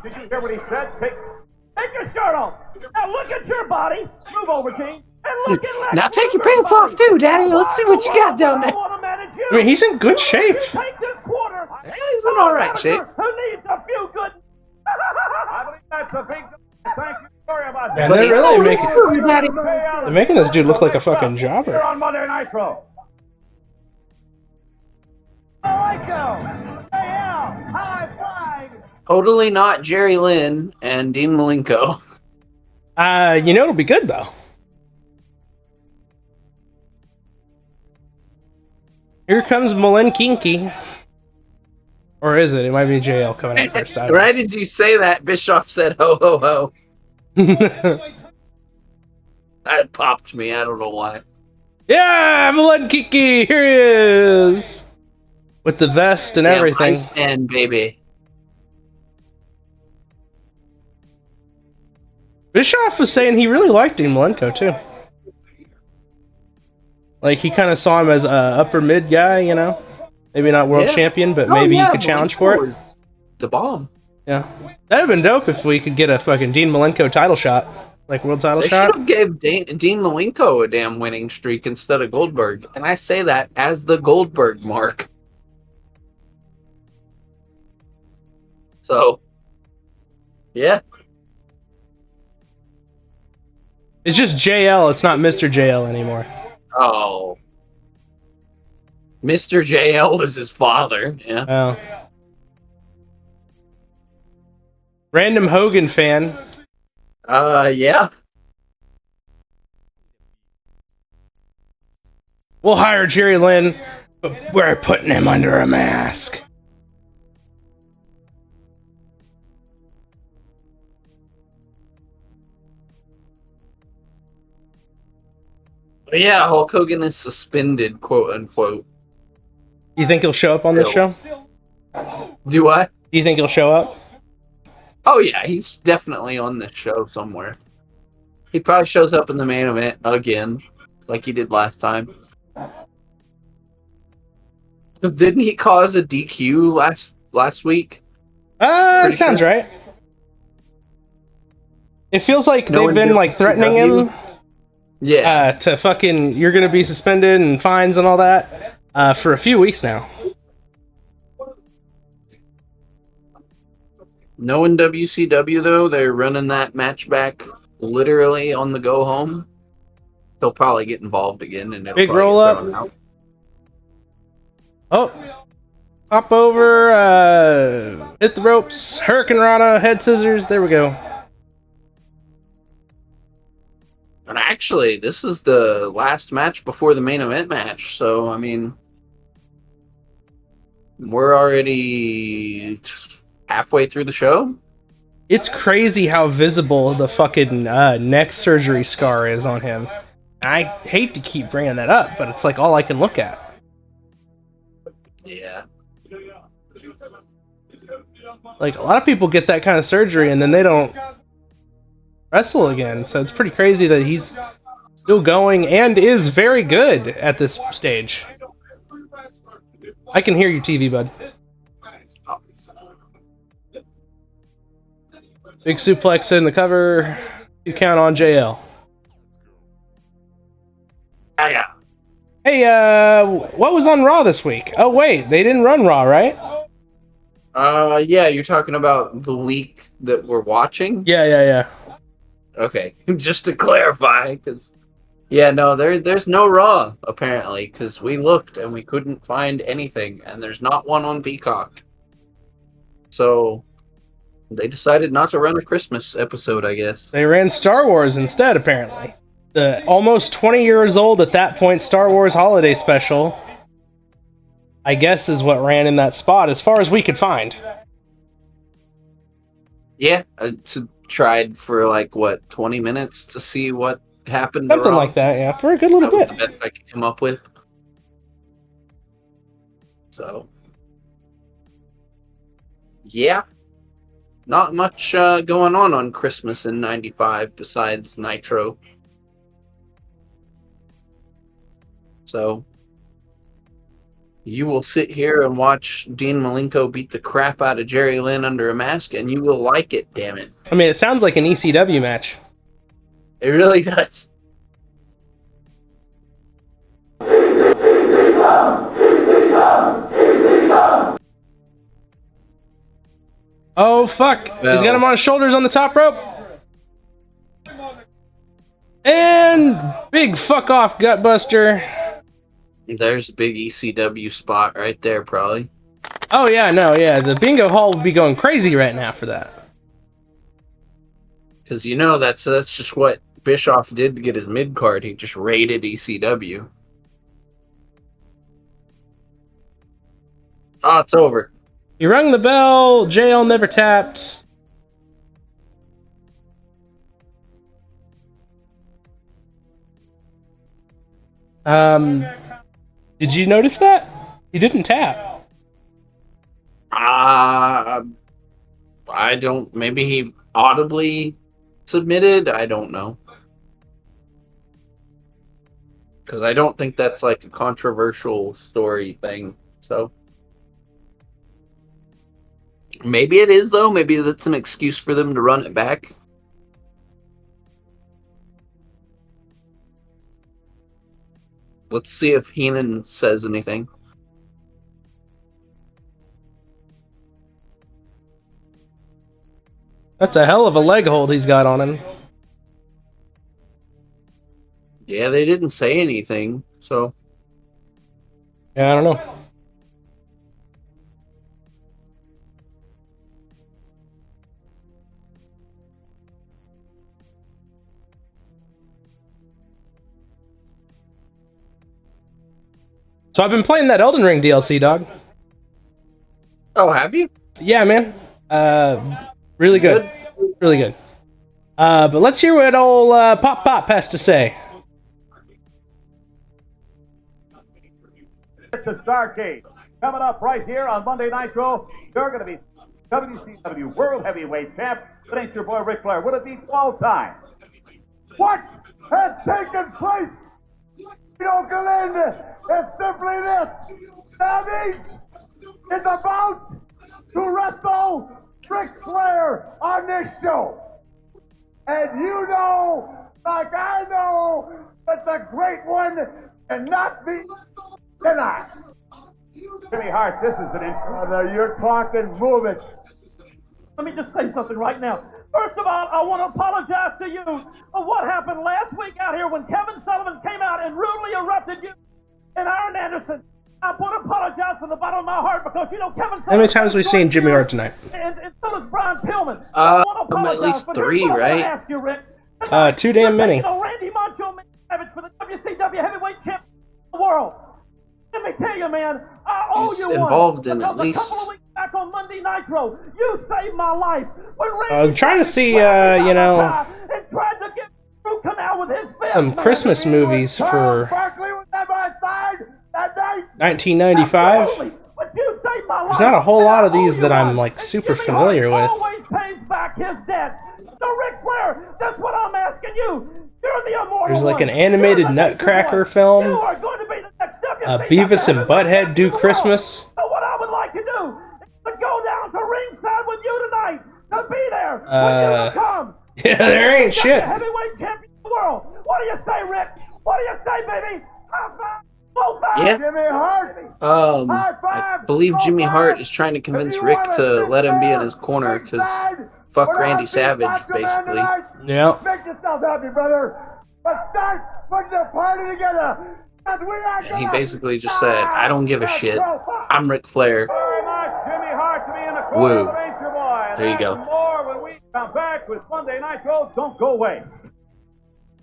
S5: Did you hear what he said? Take your shirt off. Now look at your body. Move over, Gene. And look at Lex
S1: Now take your
S5: Luger's
S1: pants
S5: body.
S1: off too, Daddy. Let's see what you got down there.
S5: I want to manage you.
S2: I mean, he's in good shape.
S5: You take this quarter.
S1: Yeah, he's in all right shape.
S5: Who needs a few good? I believe that's a big. Thank you. Sorry about
S2: Man,
S5: that.
S2: they're
S1: he's
S2: really
S1: not
S2: making,
S1: true, Daddy.
S2: they're making this dude look like a fucking
S5: Here
S2: jobber.
S5: on Monday Nitro. Malenko, JL, high flying.
S1: Totally not Jerry Lynn and Dean Malenko.
S2: You know it'll be good though. Here comes Malenkinky. Or is it? It might be JL coming out first.
S1: Right as you say that, Bischoff said, ho, ho, ho. That popped me. I don't know why.
S2: Yeah, Malenkinky! Here he is! With the vest and everything.
S1: Iceman, baby.
S2: Bischoff was saying he really liked Dean Malenko, too. Like, he kind of saw him as a upper mid guy, you know? Maybe not world champion, but maybe he could challenge for it.
S1: The bomb.
S2: Yeah. That'd have been dope if we could get a fucking Dean Malenko title shot. Like, world title
S1: They
S2: shot.
S1: should have gave Dean Malenko a damn winning streak instead of Goldberg. And I say that as the Goldberg mark. So, yeah.
S2: It's just JL, it's not Mr. JL anymore.
S1: Oh. Mr. JL is his father. Yeah.
S2: Oh. Random Hogan fan.
S1: Yeah.
S2: We'll hire Jerry Lynn, but we're putting him under a mask.
S1: But yeah, Hulk Hogan is suspended, quote unquote.
S2: You think he'll show up on this show?
S1: Do what?
S2: Do you think he'll show up?
S1: Oh yeah, he's definitely on this show somewhere. He probably shows up in the main event again, like he did last time. Because didn't he cause a DQ last week?
S2: Sounds right. It feels like they've been like threatening him.
S1: Yeah.
S2: To fucking, you're gonna be suspended and fines and all that for a few weeks now.
S1: Knowing WCW though, they're running that match back literally on the go home. He'll probably get involved again and it'll
S2: Big
S1: probably
S2: roll
S1: get
S2: up.
S1: thrown out.
S2: Oh, hop over, hit the ropes, Hurricane Rana, head scissors. There we go.
S1: And actually, this is the last match before the main event match, so I mean, we're already halfway through the show.
S2: It's crazy how visible the fucking neck surgery scar is on him. I hate to keep bringing that up, but it's like all I can look at.
S1: Yeah.
S2: Like, a lot of people get that kind of surgery and then they don't wrestle again, so it's pretty crazy that he's still going and is very good at this stage. I can hear you, TV bud. Big suplex in the cover. You count on JL.
S1: Yeah.
S2: Hey, what was on Raw this week? Oh wait, they didn't run Raw, right?
S1: Yeah, you're talking about the week that we're watching?
S2: Yeah.
S1: Okay, just to clarify, because yeah, no, there's no Raw apparently, because we looked and we couldn't find anything, and there's not one on Peacock. So they decided not to run a Christmas episode, I guess.
S2: They ran Star Wars instead, apparently. The almost 20 years old at that point Star Wars holiday special, I guess, is what ran in that spot, as far as we could find.
S1: Yeah, tried for like what 20 minutes to see what happened.
S2: Something like that, yeah, for a good little bit.
S1: That was the best I could come up with. So, yeah, not much going on Christmas in '95 besides Nitro. So, you will sit here and watch Dean Malenko beat the crap out of Jerry Lynn under a mask, and you will like it, damn it.
S2: I mean, it sounds like an ECW match.
S1: It really does.
S2: Oh, fuck. He's got him on his shoulders on the top rope. And big fuck off gutbuster.
S1: There's a big ECW spot right there, probably.
S2: Oh, yeah, no, yeah. The bingo hall would be going crazy right now for that.
S1: Because, you know, that's just what Bischoff did to get his mid-card. He just raided ECW. Oh, it's over.
S2: You rung the bell. JL never tapped. Did you notice that? He didn't tap.
S1: I don't. Maybe he audibly submitted. I don't know. Because I don't think that's like a controversial story thing. So maybe it is, though. Maybe that's an excuse for them to run it back. Let's see if Heenan says anything.
S2: That's a hell of a leg hold he's got on him.
S1: Yeah, they didn't say anything, so...
S2: Yeah, I don't know. So I've been playing that Elden Ring DLC, dog.
S1: Oh, have you?
S2: Yeah, man. Really good. Really good. But let's hear what old Pop Pop has to say.
S5: The Starcade. Coming up right here on Monday Nitro, you're going to be WCW World Heavyweight Champ. It ain't your boy Ric Flair. Will it be 12 times?
S7: What has taken place in Oakland is simply this. Savage is about to wrestle Ric Flair on this show. And you know, like I know, that the great one cannot be denied.
S5: Jimmy Hart, this is an
S7: You're talking, move it.
S5: Let me just say something right now. First of all, I want to apologize to you for what happened last week out here when Kevin Sullivan came out and rudely interrupted you and Aaron Anderson. I want to apologize from the bottom of my heart because, you know, Kevin Sullivan...
S2: How many times have we seen Jimmy Hart tonight?
S5: And so does Brian Pillman. I want to apologize,
S1: at least
S5: but
S1: 3,
S5: here's what I want
S1: right?
S5: to ask you, Rick.
S2: Too damn many.
S5: You know, Randy Macho Man Savage for the WCW Heavyweight Champion of the world. Let me tell you, man, I owe
S1: He's
S5: you one.
S1: involved in
S5: Because
S1: at least...
S5: a couple of weeks back on Monday Nitro, you saved my life. When
S2: I'm trying to see, you know,
S5: and tried to get root canal with his fist,
S2: some
S5: man.
S2: Christmas movies for
S7: Barkley was at my side that night.
S2: 1995.
S5: Absolutely. But you saved my life.
S2: There's not a whole lot of
S5: And I
S2: these
S5: owe
S2: that
S5: you
S2: I'm
S5: one.
S2: like
S5: And
S2: super
S5: Jimmy
S2: familiar
S5: Hart
S2: with.
S5: always pays back his debts. So Ric Flair, that's what I'm asking you. You're the immortal
S2: There's like
S5: one.
S2: an animated
S5: You're the
S2: Nutcracker
S5: one.
S2: film.
S5: You are going to be the next WCW
S2: Beavis and
S5: heavyweight
S2: Butthead
S5: champion
S2: Do
S5: of the world.
S2: Christmas.
S5: So what I would like to do is to go down to ringside with you tonight to be there when you come.
S2: Yeah, there ain't shit.
S5: Heavyweight champion of the world. What do you say, Rick? What do you say, baby? High five. Low five.
S1: Yeah.
S7: Jimmy Hart.
S1: I believe Jimmy Hart is trying to convince Rick to let him be in his corner because fuck Randy Savage, basically.
S2: Yeah.
S7: Make yourself happy, brother. Let's start putting the party together.
S1: And he basically just said, I don't give a shit. I'm Ric Flair.
S5: Very much, Jimmy Hart to be in the corner
S1: Woo.
S5: of the Nature Boy. And
S1: There you go.
S5: there's more when we come back with Monday Nitro. Don't go away.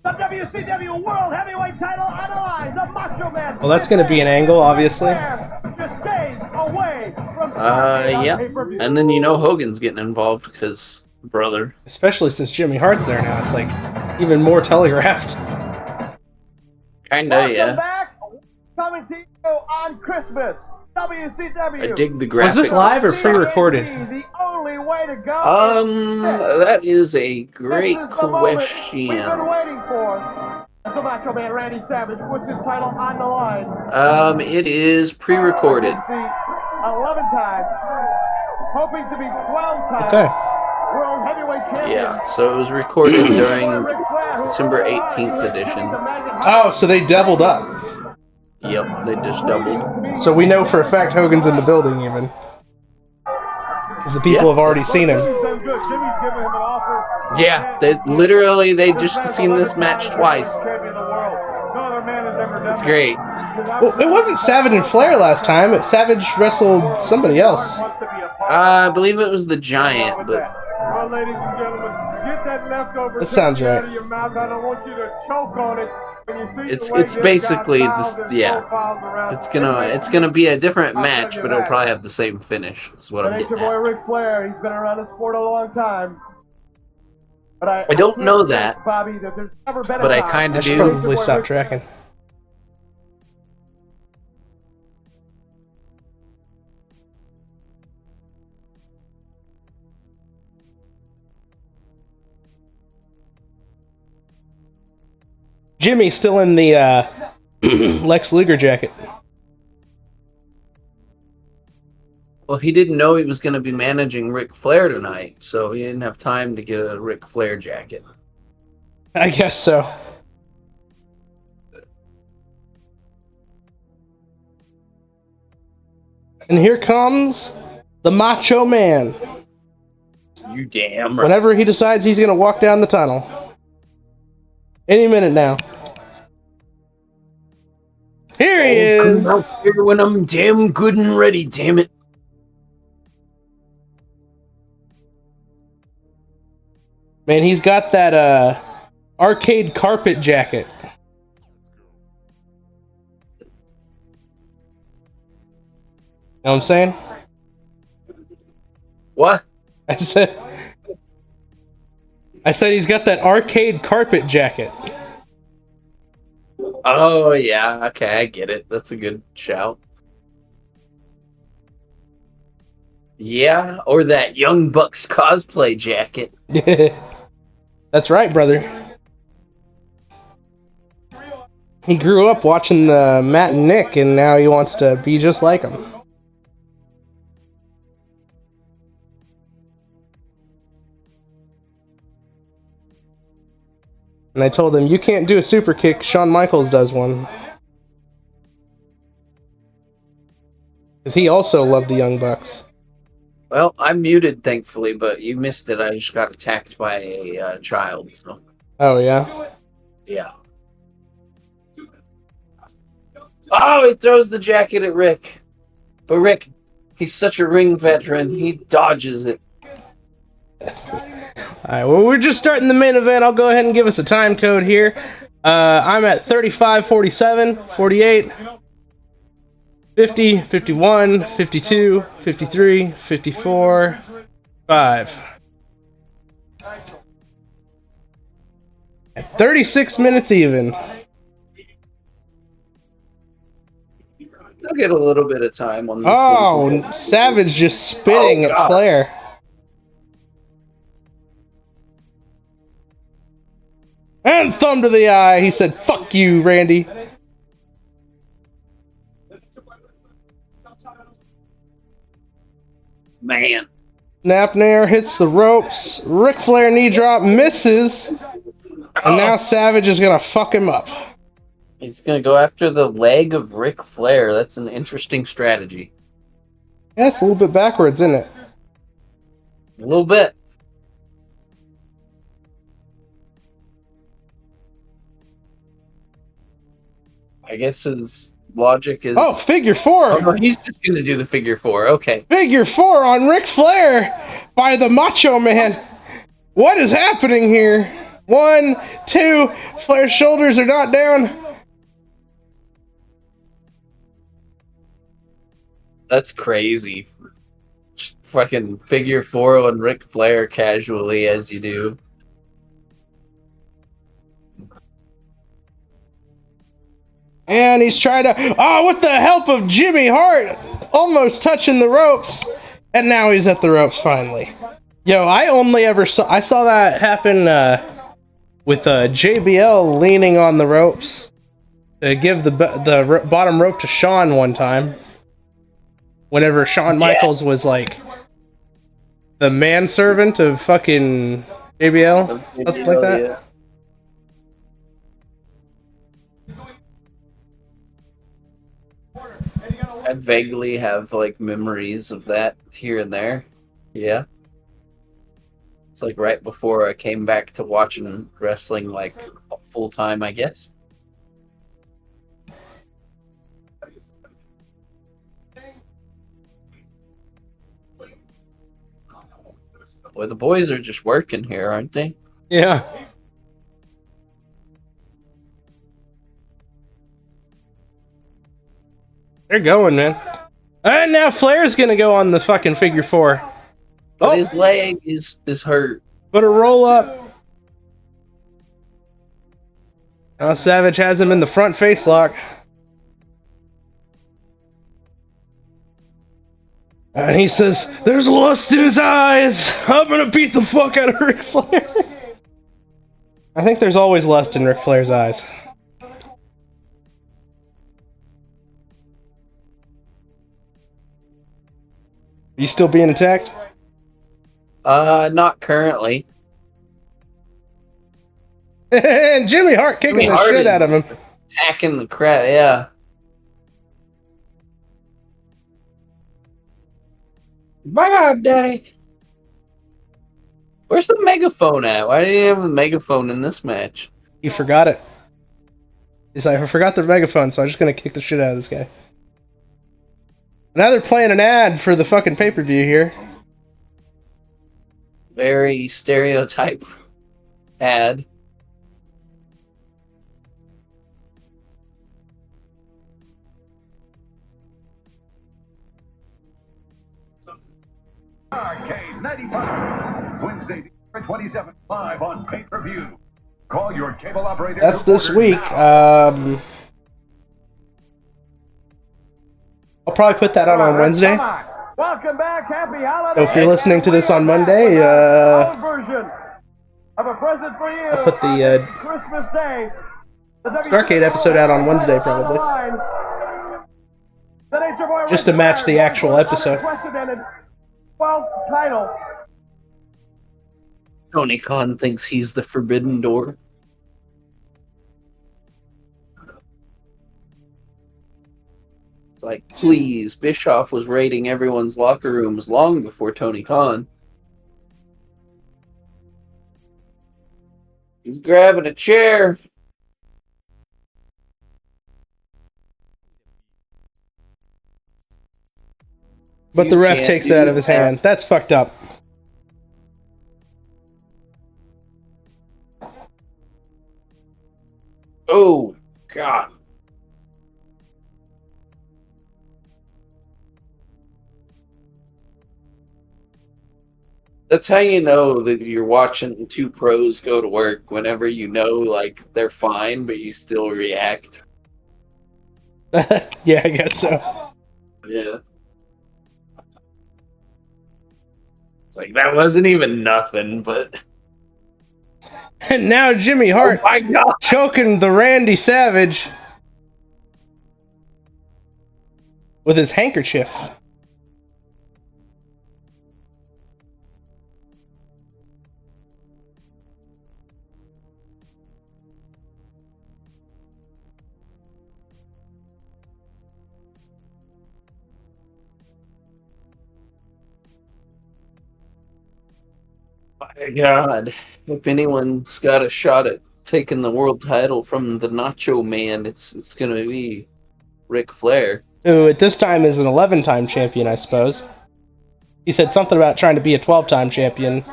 S5: The WCW World Heavyweight title on the line. The Macho Man.
S2: Well, that's gonna be an angle, obviously.
S5: Just stays away from
S1: Yeah. And then you know Hogan's getting involved because, brother.
S2: Especially since Jimmy Hart's there now. It's like even more telegraphed.
S1: Kinda,
S5: Welcome
S1: yeah.
S5: back. Coming to you on Christmas. WCW.
S1: I dig the
S2: Was
S1: graphic.
S2: this live or pre-recorded?
S5: The only way to go.
S1: That is a great
S5: This is the moment
S1: question.
S5: we've been waiting for. So Macho Man Randy Savage puts his title on the line.
S1: It is pre-recorded.
S5: It's the 11 time, hoping to be 12 time
S2: Okay.
S5: World Heavyweight Champion.
S1: Yeah, so it was recorded during December 18th edition.
S2: Oh, so they doubled up.
S1: Yep, they just doubled.
S2: So we know for a fact Hogan's in the building even. Because the people
S1: Yeah,
S2: have already seen him.
S5: Jimmy's done good. Jimmy's given him an offer.
S1: Yeah, they just seen this match twice.
S5: Champion of the world. No other man has ever done
S1: It's great.
S2: Well, it wasn't Savage and Flair last time. Savage wrestled somebody else.
S1: I believe it was the Giant, but
S5: Well, ladies and gentlemen, get that leftover
S2: That sounds
S5: turkey out
S2: right.
S5: of your mouth. I don't want you to choke on it.
S1: It's basically this. Yeah, it's gonna be a different match, but it'll probably have the same finish. Is what I'm
S5: Nature
S1: getting
S5: Boy
S1: at.
S5: Ric Flair, he's been around the sport a long time. But
S1: I don't
S5: can't
S1: know
S5: think,
S1: that,
S5: Bobby, that there's never been
S1: but
S5: a
S1: I
S5: time
S1: kind
S2: I
S1: of
S2: should
S1: do.
S2: probably stop tracking. Jimmy's still in the Lex Luger jacket.
S1: Well, he didn't know he was going to be managing Ric Flair tonight, so he didn't have time to get a Ric Flair jacket.
S2: I guess so. And here comes the Macho Man.
S1: You damn right.
S2: Whenever he decides he's going to walk down the tunnel. Any minute now. Here he is.
S1: Come out here when I'm damn good and ready, damn it.
S2: Man, he's got that arcade carpet jacket. Know what I'm saying?
S1: What?
S2: I said he's got that arcade carpet jacket.
S1: Oh, yeah. Okay, I get it. That's a good shout. Yeah, or that Young Bucks cosplay jacket.
S2: That's right, brother. He grew up watching the Matt and Nick, and now he wants to be just like them. And I told him, you can't do a super kick, Shawn Michaels does one. Because he also loved the Young Bucks.
S1: Well, I'm muted, thankfully, but you missed it. I just got attacked by a child. So.
S2: Oh, yeah?
S1: Yeah. Oh, he throws the jacket at Rick. But Rick, he's such a ring veteran, he dodges it.
S2: Alright, well, we're just starting the main event. I'll go ahead and give us a time code here. I'm at 35, 47, 48, 50, 51, 52, 53, 54, 5. At 36 minutes even.
S1: I'll get a little bit of time on this
S2: Oh,
S1: one.
S2: Savage just spitting at Flair. And thumb to the eye. He said, fuck you, Randy.
S1: Man.
S2: Snap Nair hits the ropes. Ric Flair knee drop misses. And now Savage is going to fuck him up.
S1: He's going to go after the leg of Ric Flair. That's an interesting strategy.
S2: Yeah, it's a little bit backwards, isn't it?
S1: A little bit. I guess his logic is...
S2: Oh, figure four!
S1: Oh, no, he's just going to do the figure four. Okay.
S2: Figure four on Ric Flair by the Macho Man. What is happening here? 1, 2, Flair's shoulders are not down.
S1: That's crazy. Just fucking figure four on Ric Flair casually as you do.
S2: And he's trying to... Oh, with the help of Jimmy Hart! Almost touching the ropes. And now he's at the ropes, finally. Yo, I only ever saw... I saw that happen with JBL leaning on the ropes to give the bottom rope to Shawn one time. Whenever Shawn Michaels was like the manservant of fucking JBL. Something like that.
S1: Yeah. I vaguely have like memories of that here and there. Yeah. It's like right before I came back to watching wrestling like full time, I guess. Well, the boys are just working here, aren't they?
S2: Yeah. They're going, man. And now Flair's gonna go on the fucking figure 4.
S1: But
S2: Oh.
S1: his leg is hurt.
S2: Put a roll up. Now Savage has him in the front face lock. And he says, "There's lust in his eyes. I'm gonna beat the fuck out of Ric Flair." I think there's always lust in Ric Flair's eyes. Are you still being attacked?
S1: Not currently.
S2: And Jimmy Hart kicking
S1: Jimmy
S2: the
S1: Hart
S2: shit
S1: is
S2: out of him.
S1: Attacking the crap, yeah. My God, Daddy. Where's the megaphone at? Why do you have a megaphone in this match?
S2: He forgot it. He's like, I forgot the megaphone, so I'm just gonna kick the shit out of this guy. Now they're playing an ad for the fucking pay-per-view here.
S1: Very stereotype ad.
S8: Arcade 95, Wednesday, December 27th, live on pay-per-view. Call your cable operator.
S2: That's
S8: to
S2: this
S8: order
S2: week.
S8: now.
S2: I'll probably put that on Wednesday.
S5: Come on. Welcome back. Happy holidays.
S2: So if you're listening to this on Monday,
S5: our version of a present for you.
S2: I'll put the,
S5: on this Christmas Day. The
S2: Starcade episode out on Wednesday, probably. Just to match the actual episode.
S5: Unprecedented 12th title.
S1: Tony Khan thinks he's the forbidden door. It's like, please, Bischoff was raiding everyone's locker rooms long before Tony Khan. He's grabbing a chair.
S2: But the ref takes it out of his hand. That's fucked up.
S1: Oh, God. That's how you know that you're watching two pros go to work, whenever you know, like, they're fine, but you still react.
S2: Yeah, I guess so.
S1: Yeah. It's like, that wasn't even nothing, but...
S2: And now Jimmy Hart
S1: Oh my God.
S2: choking the Randy Savage with his handkerchief.
S1: My God. If anyone's got a shot at taking the world title from the Nacho Man, it's gonna be Ric Flair.
S2: Who at this time is an 11-time champion, I suppose. He said something about trying to be a 12-time champion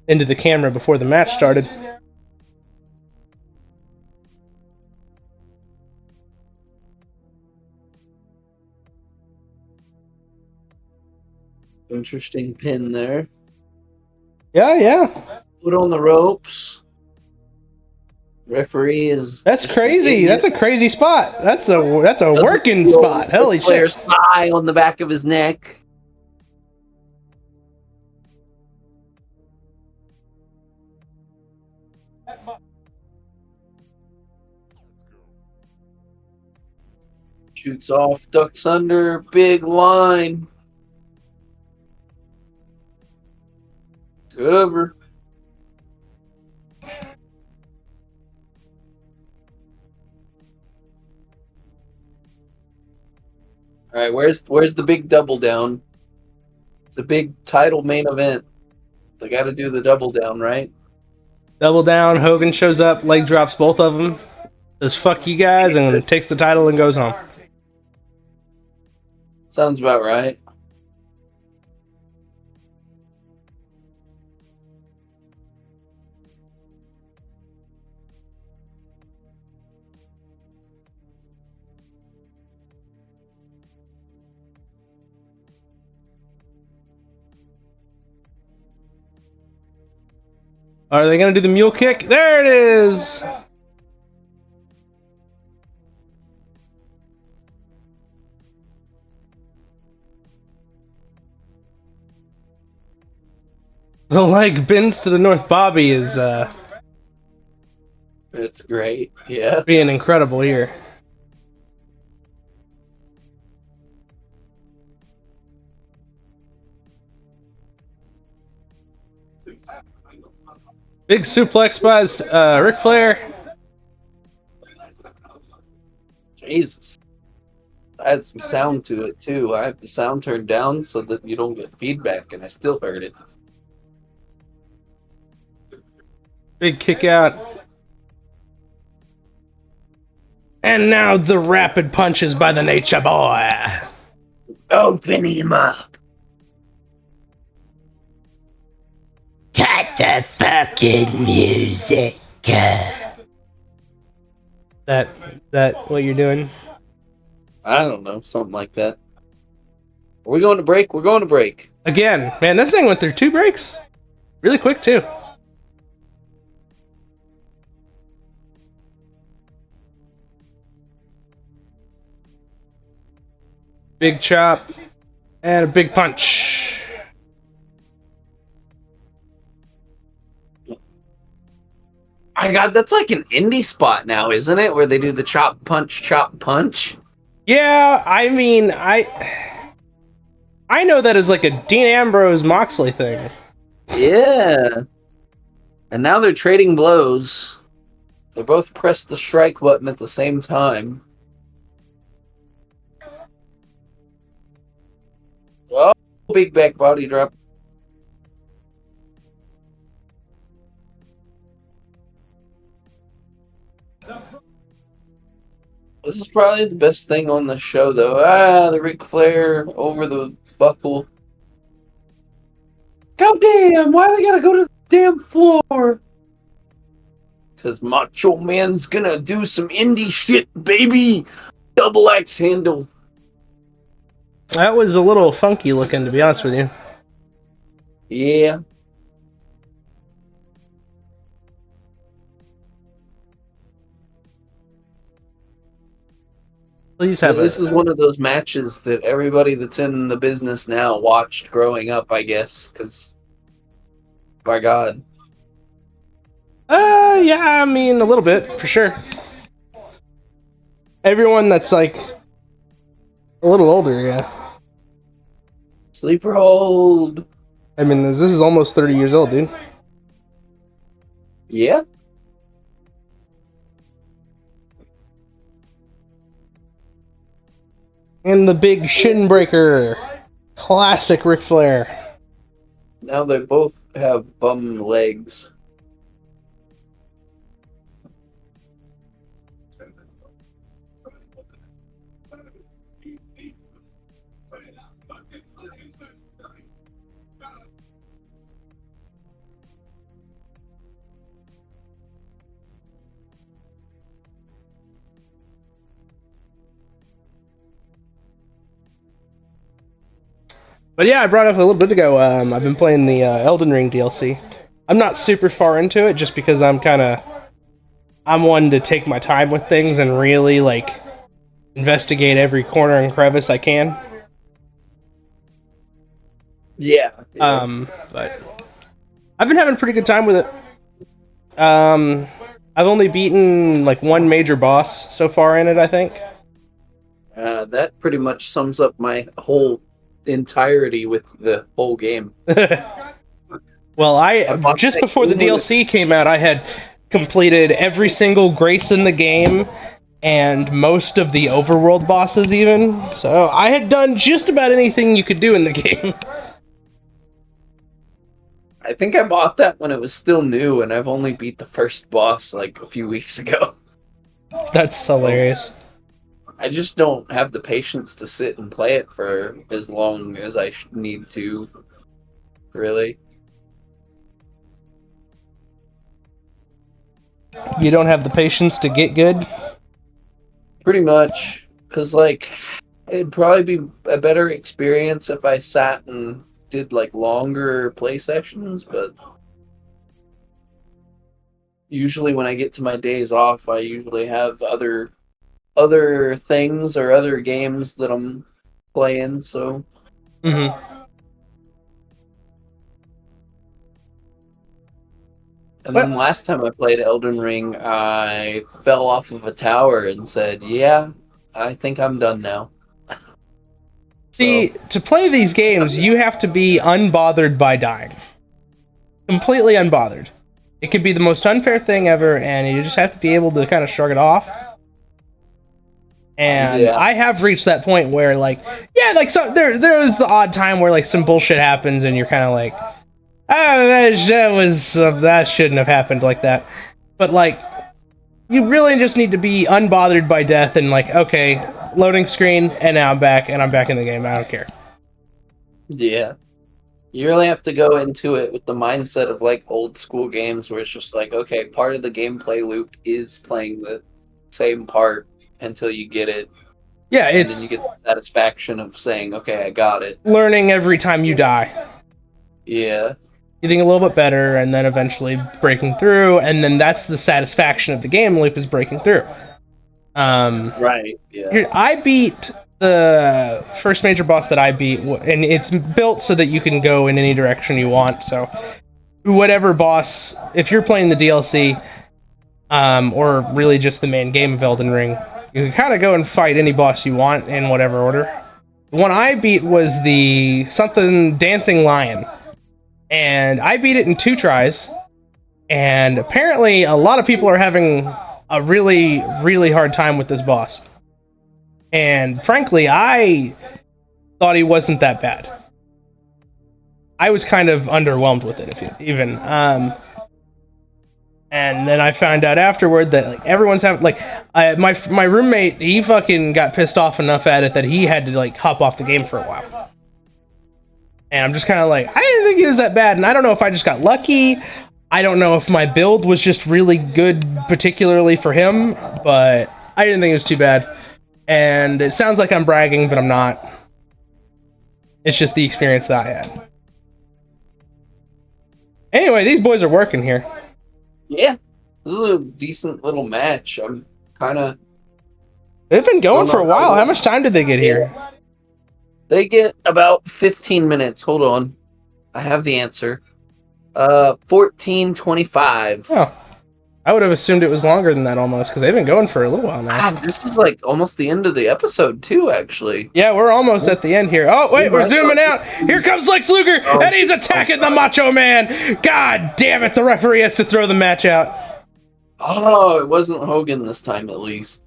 S2: into the camera before the match started.
S1: Interesting pin there.
S2: Yeah, yeah.
S1: Put on the ropes. Referee is...
S2: That's crazy. That's a crazy spot. That's a working spot. Holy shit.
S1: Flair's thigh on the back of his neck. Shoots off, ducks under, big line. Cover. All right, where's the big double down? The big title main event. They got to do the double down, right?
S2: Double down. Hogan shows up, leg drops both of them. Says "fuck you guys" and takes the title and goes home.
S1: Sounds about right.
S2: Are they gonna do the mule kick? There it is! The leg bends to the North Bobby is
S1: It's great. Yeah.
S2: being incredible here. Big suplex by Ric Flair.
S1: Jesus. I had some sound to it too. I have the sound turned down so that you don't get feedback, and I still heard it.
S2: Big kick out. And now the rapid punches by the Nature Boy.
S1: Open him up.
S9: Cut the fucking music.
S2: That what you're doing?
S1: I don't know, something like that. Are we going to break? We're going to break.
S2: Again, man, this thing went through 2 breaks. Really quick too. Big chop and a big punch.
S1: My God, that's like an indie spot now, isn't it? Where they do the chop, punch, chop, punch.
S2: Yeah, I mean, I know that as like a Dean Ambrose Moxley thing.
S1: Yeah. And now they're trading blows. They both press the strike button at the same time. Oh, big back body drop. This is probably the best thing on the show, though. Ah, the Ric Flair over the buckle. Goddamn, why they gotta go to the damn floor? Because Macho Man's gonna do some indie shit, baby! Double axe handle.
S2: That was a little funky looking, to be honest with you.
S1: Yeah.
S2: Please have
S1: This is one of those matches that everybody that's in the business now watched growing up, I guess, because, by God.
S2: Yeah, I mean, a little bit, for sure. Everyone that's, like, a little older, yeah.
S1: Sleeper hold.
S2: I mean, this is almost 30 years old, dude.
S1: Yeah.
S2: And the big shin breaker. Classic Ric Flair.
S1: Now they both have bum legs.
S2: But yeah, I brought up a little bit ago, I've been playing the Elden Ring DLC. I'm not super far into it, just because I'm one to take my time with things and really, like, investigate every corner and crevice I can.
S1: Yeah.
S2: But I've been having a pretty good time with it. I've only beaten, like, 1 major boss so far in it, I think.
S1: That pretty much sums up my whole entirety with the whole game.
S2: Well, just before the DLC came out, I had completed every single Grace in the game and most of the overworld bosses even. So I had done just about anything you could do in the game.
S1: I think I bought that when it was still new, and I've only beat the first boss like a few weeks ago.
S2: That's hilarious.
S1: I just don't have the patience to sit and play it for as long as I need to. Really.
S2: You don't have the patience to get good?
S1: Pretty much. Because, like, it'd probably be a better experience if I sat and did, like, longer play sessions, but usually when I get to my days off, I usually have other things or other games that I'm playing. So
S2: Mm-hmm.
S1: and then last time I played Elden Ring, I fell off of a tower and said, "Yeah, I think I'm done now."
S2: See, to play these games, you have to be unbothered by dying. Completely unbothered. It could be the most unfair thing ever, and you just have to be able to kind of shrug it off. And
S1: Yeah.
S2: I have reached that point where, like, yeah, like, so there is the odd time where, like, some bullshit happens, and you're kind of like, oh, that shouldn't have happened like that. But, like, you really just need to be unbothered by death and, like, okay, loading screen, and now I'm back in the game. I don't care.
S1: Yeah. You really have to go into it with the mindset of like old school games where it's just like, okay, part of the gameplay loop is playing the same part until you get it.
S2: Yeah,
S1: And
S2: it's
S1: then you get the satisfaction of saying, okay, I got it.
S2: learning every time you die.
S1: Yeah.
S2: Getting a little bit better, and then eventually breaking through, and then that's the satisfaction of the game loop, is breaking through.
S1: Right. Yeah.
S2: I beat the first major boss that I beat, and it's built so that you can go in any direction you want. So, whatever boss, if you're playing the DLC, or really just the main game of Elden Ring, you can kind of go and fight any boss you want in whatever order. The one I beat was the something dancing lion, and I beat it in 2 tries. And apparently, a lot of people are having a really, really hard time with this boss. And frankly, I thought he wasn't that bad. I was kind of underwhelmed with it, even. And then I found out afterward that like everyone's having my roommate, he fucking got pissed off enough at it that he had to like hop off the game for a while. And I'm just kind of like, I didn't think he was that bad, and I don't know if I just got lucky. I don't know if my build was just really good, particularly for him, but I didn't think it was too bad. And it sounds like I'm bragging, but I'm not. It's just the experience that I had. Anyway, these boys are working here.
S1: Yeah. This is a decent little match. I'm kind of...
S2: They've been going for a while. How much time did they get here?
S1: They get about 15 minutes. Hold on. I have the answer. 14:25.
S2: Oh. I would have assumed it was longer than that almost, because they've been going for a little while now.
S1: God, this is like almost the end of the episode too, actually.
S2: Yeah, we're almost at the end here. Oh, wait, we're zooming out. Here comes Lex Luger, and he's attacking the Macho Man. God damn it, the referee has to throw the match out.
S1: Oh, it wasn't Hogan this time, at least.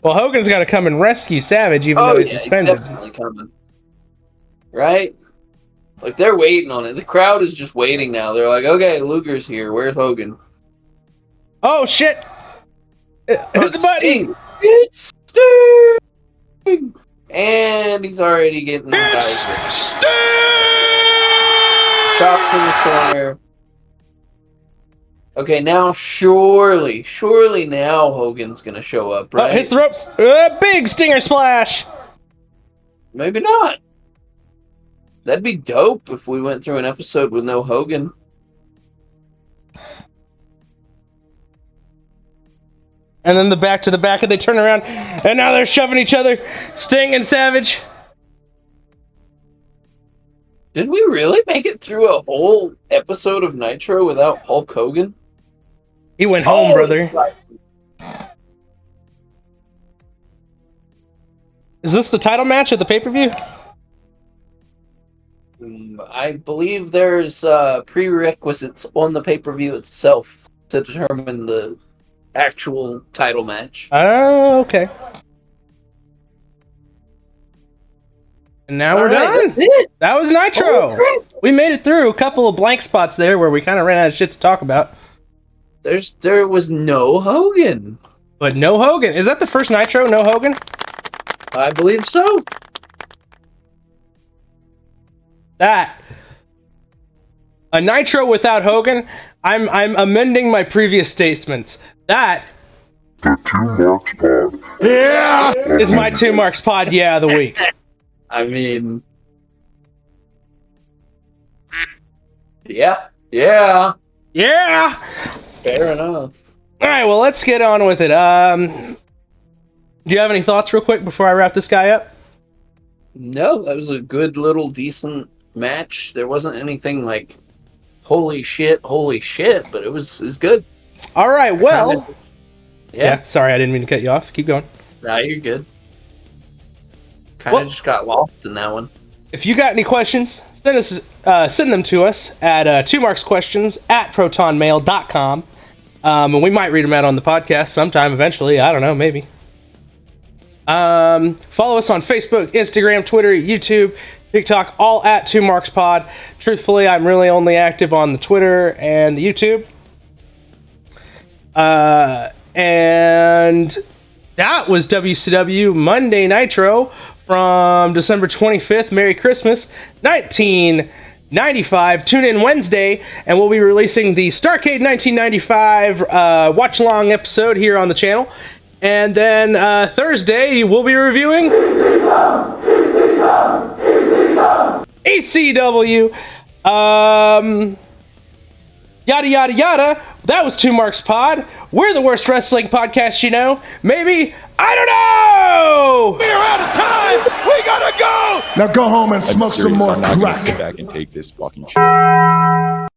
S2: Well, Hogan's got to come and rescue Savage, even though he's suspended.
S1: He's definitely coming. Right? Like, they're waiting on it. The crowd is just waiting now. They're like, okay, Luger's here. Where's Hogan?
S2: Oh, shit! Hit the button!
S1: It's Sting! And he's already getting the guys. Chops in the corner. Okay, now surely now Hogan's gonna show up, right?
S2: Hits the ropes! Big stinger splash!
S1: Maybe not. That'd be dope if we went through an episode with no Hogan.
S2: And then the back to the back, and they turn around, and now they're shoving each other. Sting and Savage.
S1: Did we really make it through a whole episode of Nitro without Hulk Hogan?
S2: He went home, brother. Is this the title match at the pay-per-view?
S1: I believe there's prerequisites on the pay-per-view itself to determine the actual title match.
S2: Oh, okay. And now we're done.
S1: That's it.
S2: That was Nitro. We made it through a couple of blank spots there where we kind of ran out of shit to talk about.
S1: There was no Hogan.
S2: But no Hogan. Is that the first Nitro? No Hogan?
S1: I believe so.
S2: That. A Nitro without Hogan? I'm amending my previous statements. That
S4: The 2 Marks Pod.
S6: Yeah!
S2: is my 2 Marks Pod Yeah of the week.
S1: I mean... Yeah.
S2: Yeah!
S1: Fair enough.
S2: All right, well, let's get on with it. Do you have any thoughts real quick before I wrap this guy up?
S1: No, that was a good little decent match. There wasn't anything like holy shit, but it was good.
S2: All right, well.
S1: Yeah.
S2: Sorry, I didn't mean to cut you off. Keep going.
S1: Nah, you're good. Kind of just got lost in that one.
S2: If you got any questions, send them to us at 2marksquestions@protonmail.com. And we might read them out on the podcast sometime eventually. I don't know, maybe. Follow us on Facebook, Instagram, Twitter, YouTube, TikTok, all at 2markspod. Truthfully, I'm really only active on the Twitter and the YouTube. And that was WCW Monday Nitro from December 25th. Merry Christmas, 1995. Tune in Wednesday, and we'll be releasing the Starrcade 1995 watch-along episode here on the channel. And then Thursday, we'll be reviewing ECW. Yada, yada, yada. That was 2 Marks Pod. We're the worst wrestling podcast you know. Maybe. I don't know!
S6: We're out of time! We gotta go!
S7: Now go home and smoke some more
S10: I'm not gonna
S7: crack.
S10: sit back and take this fucking shit.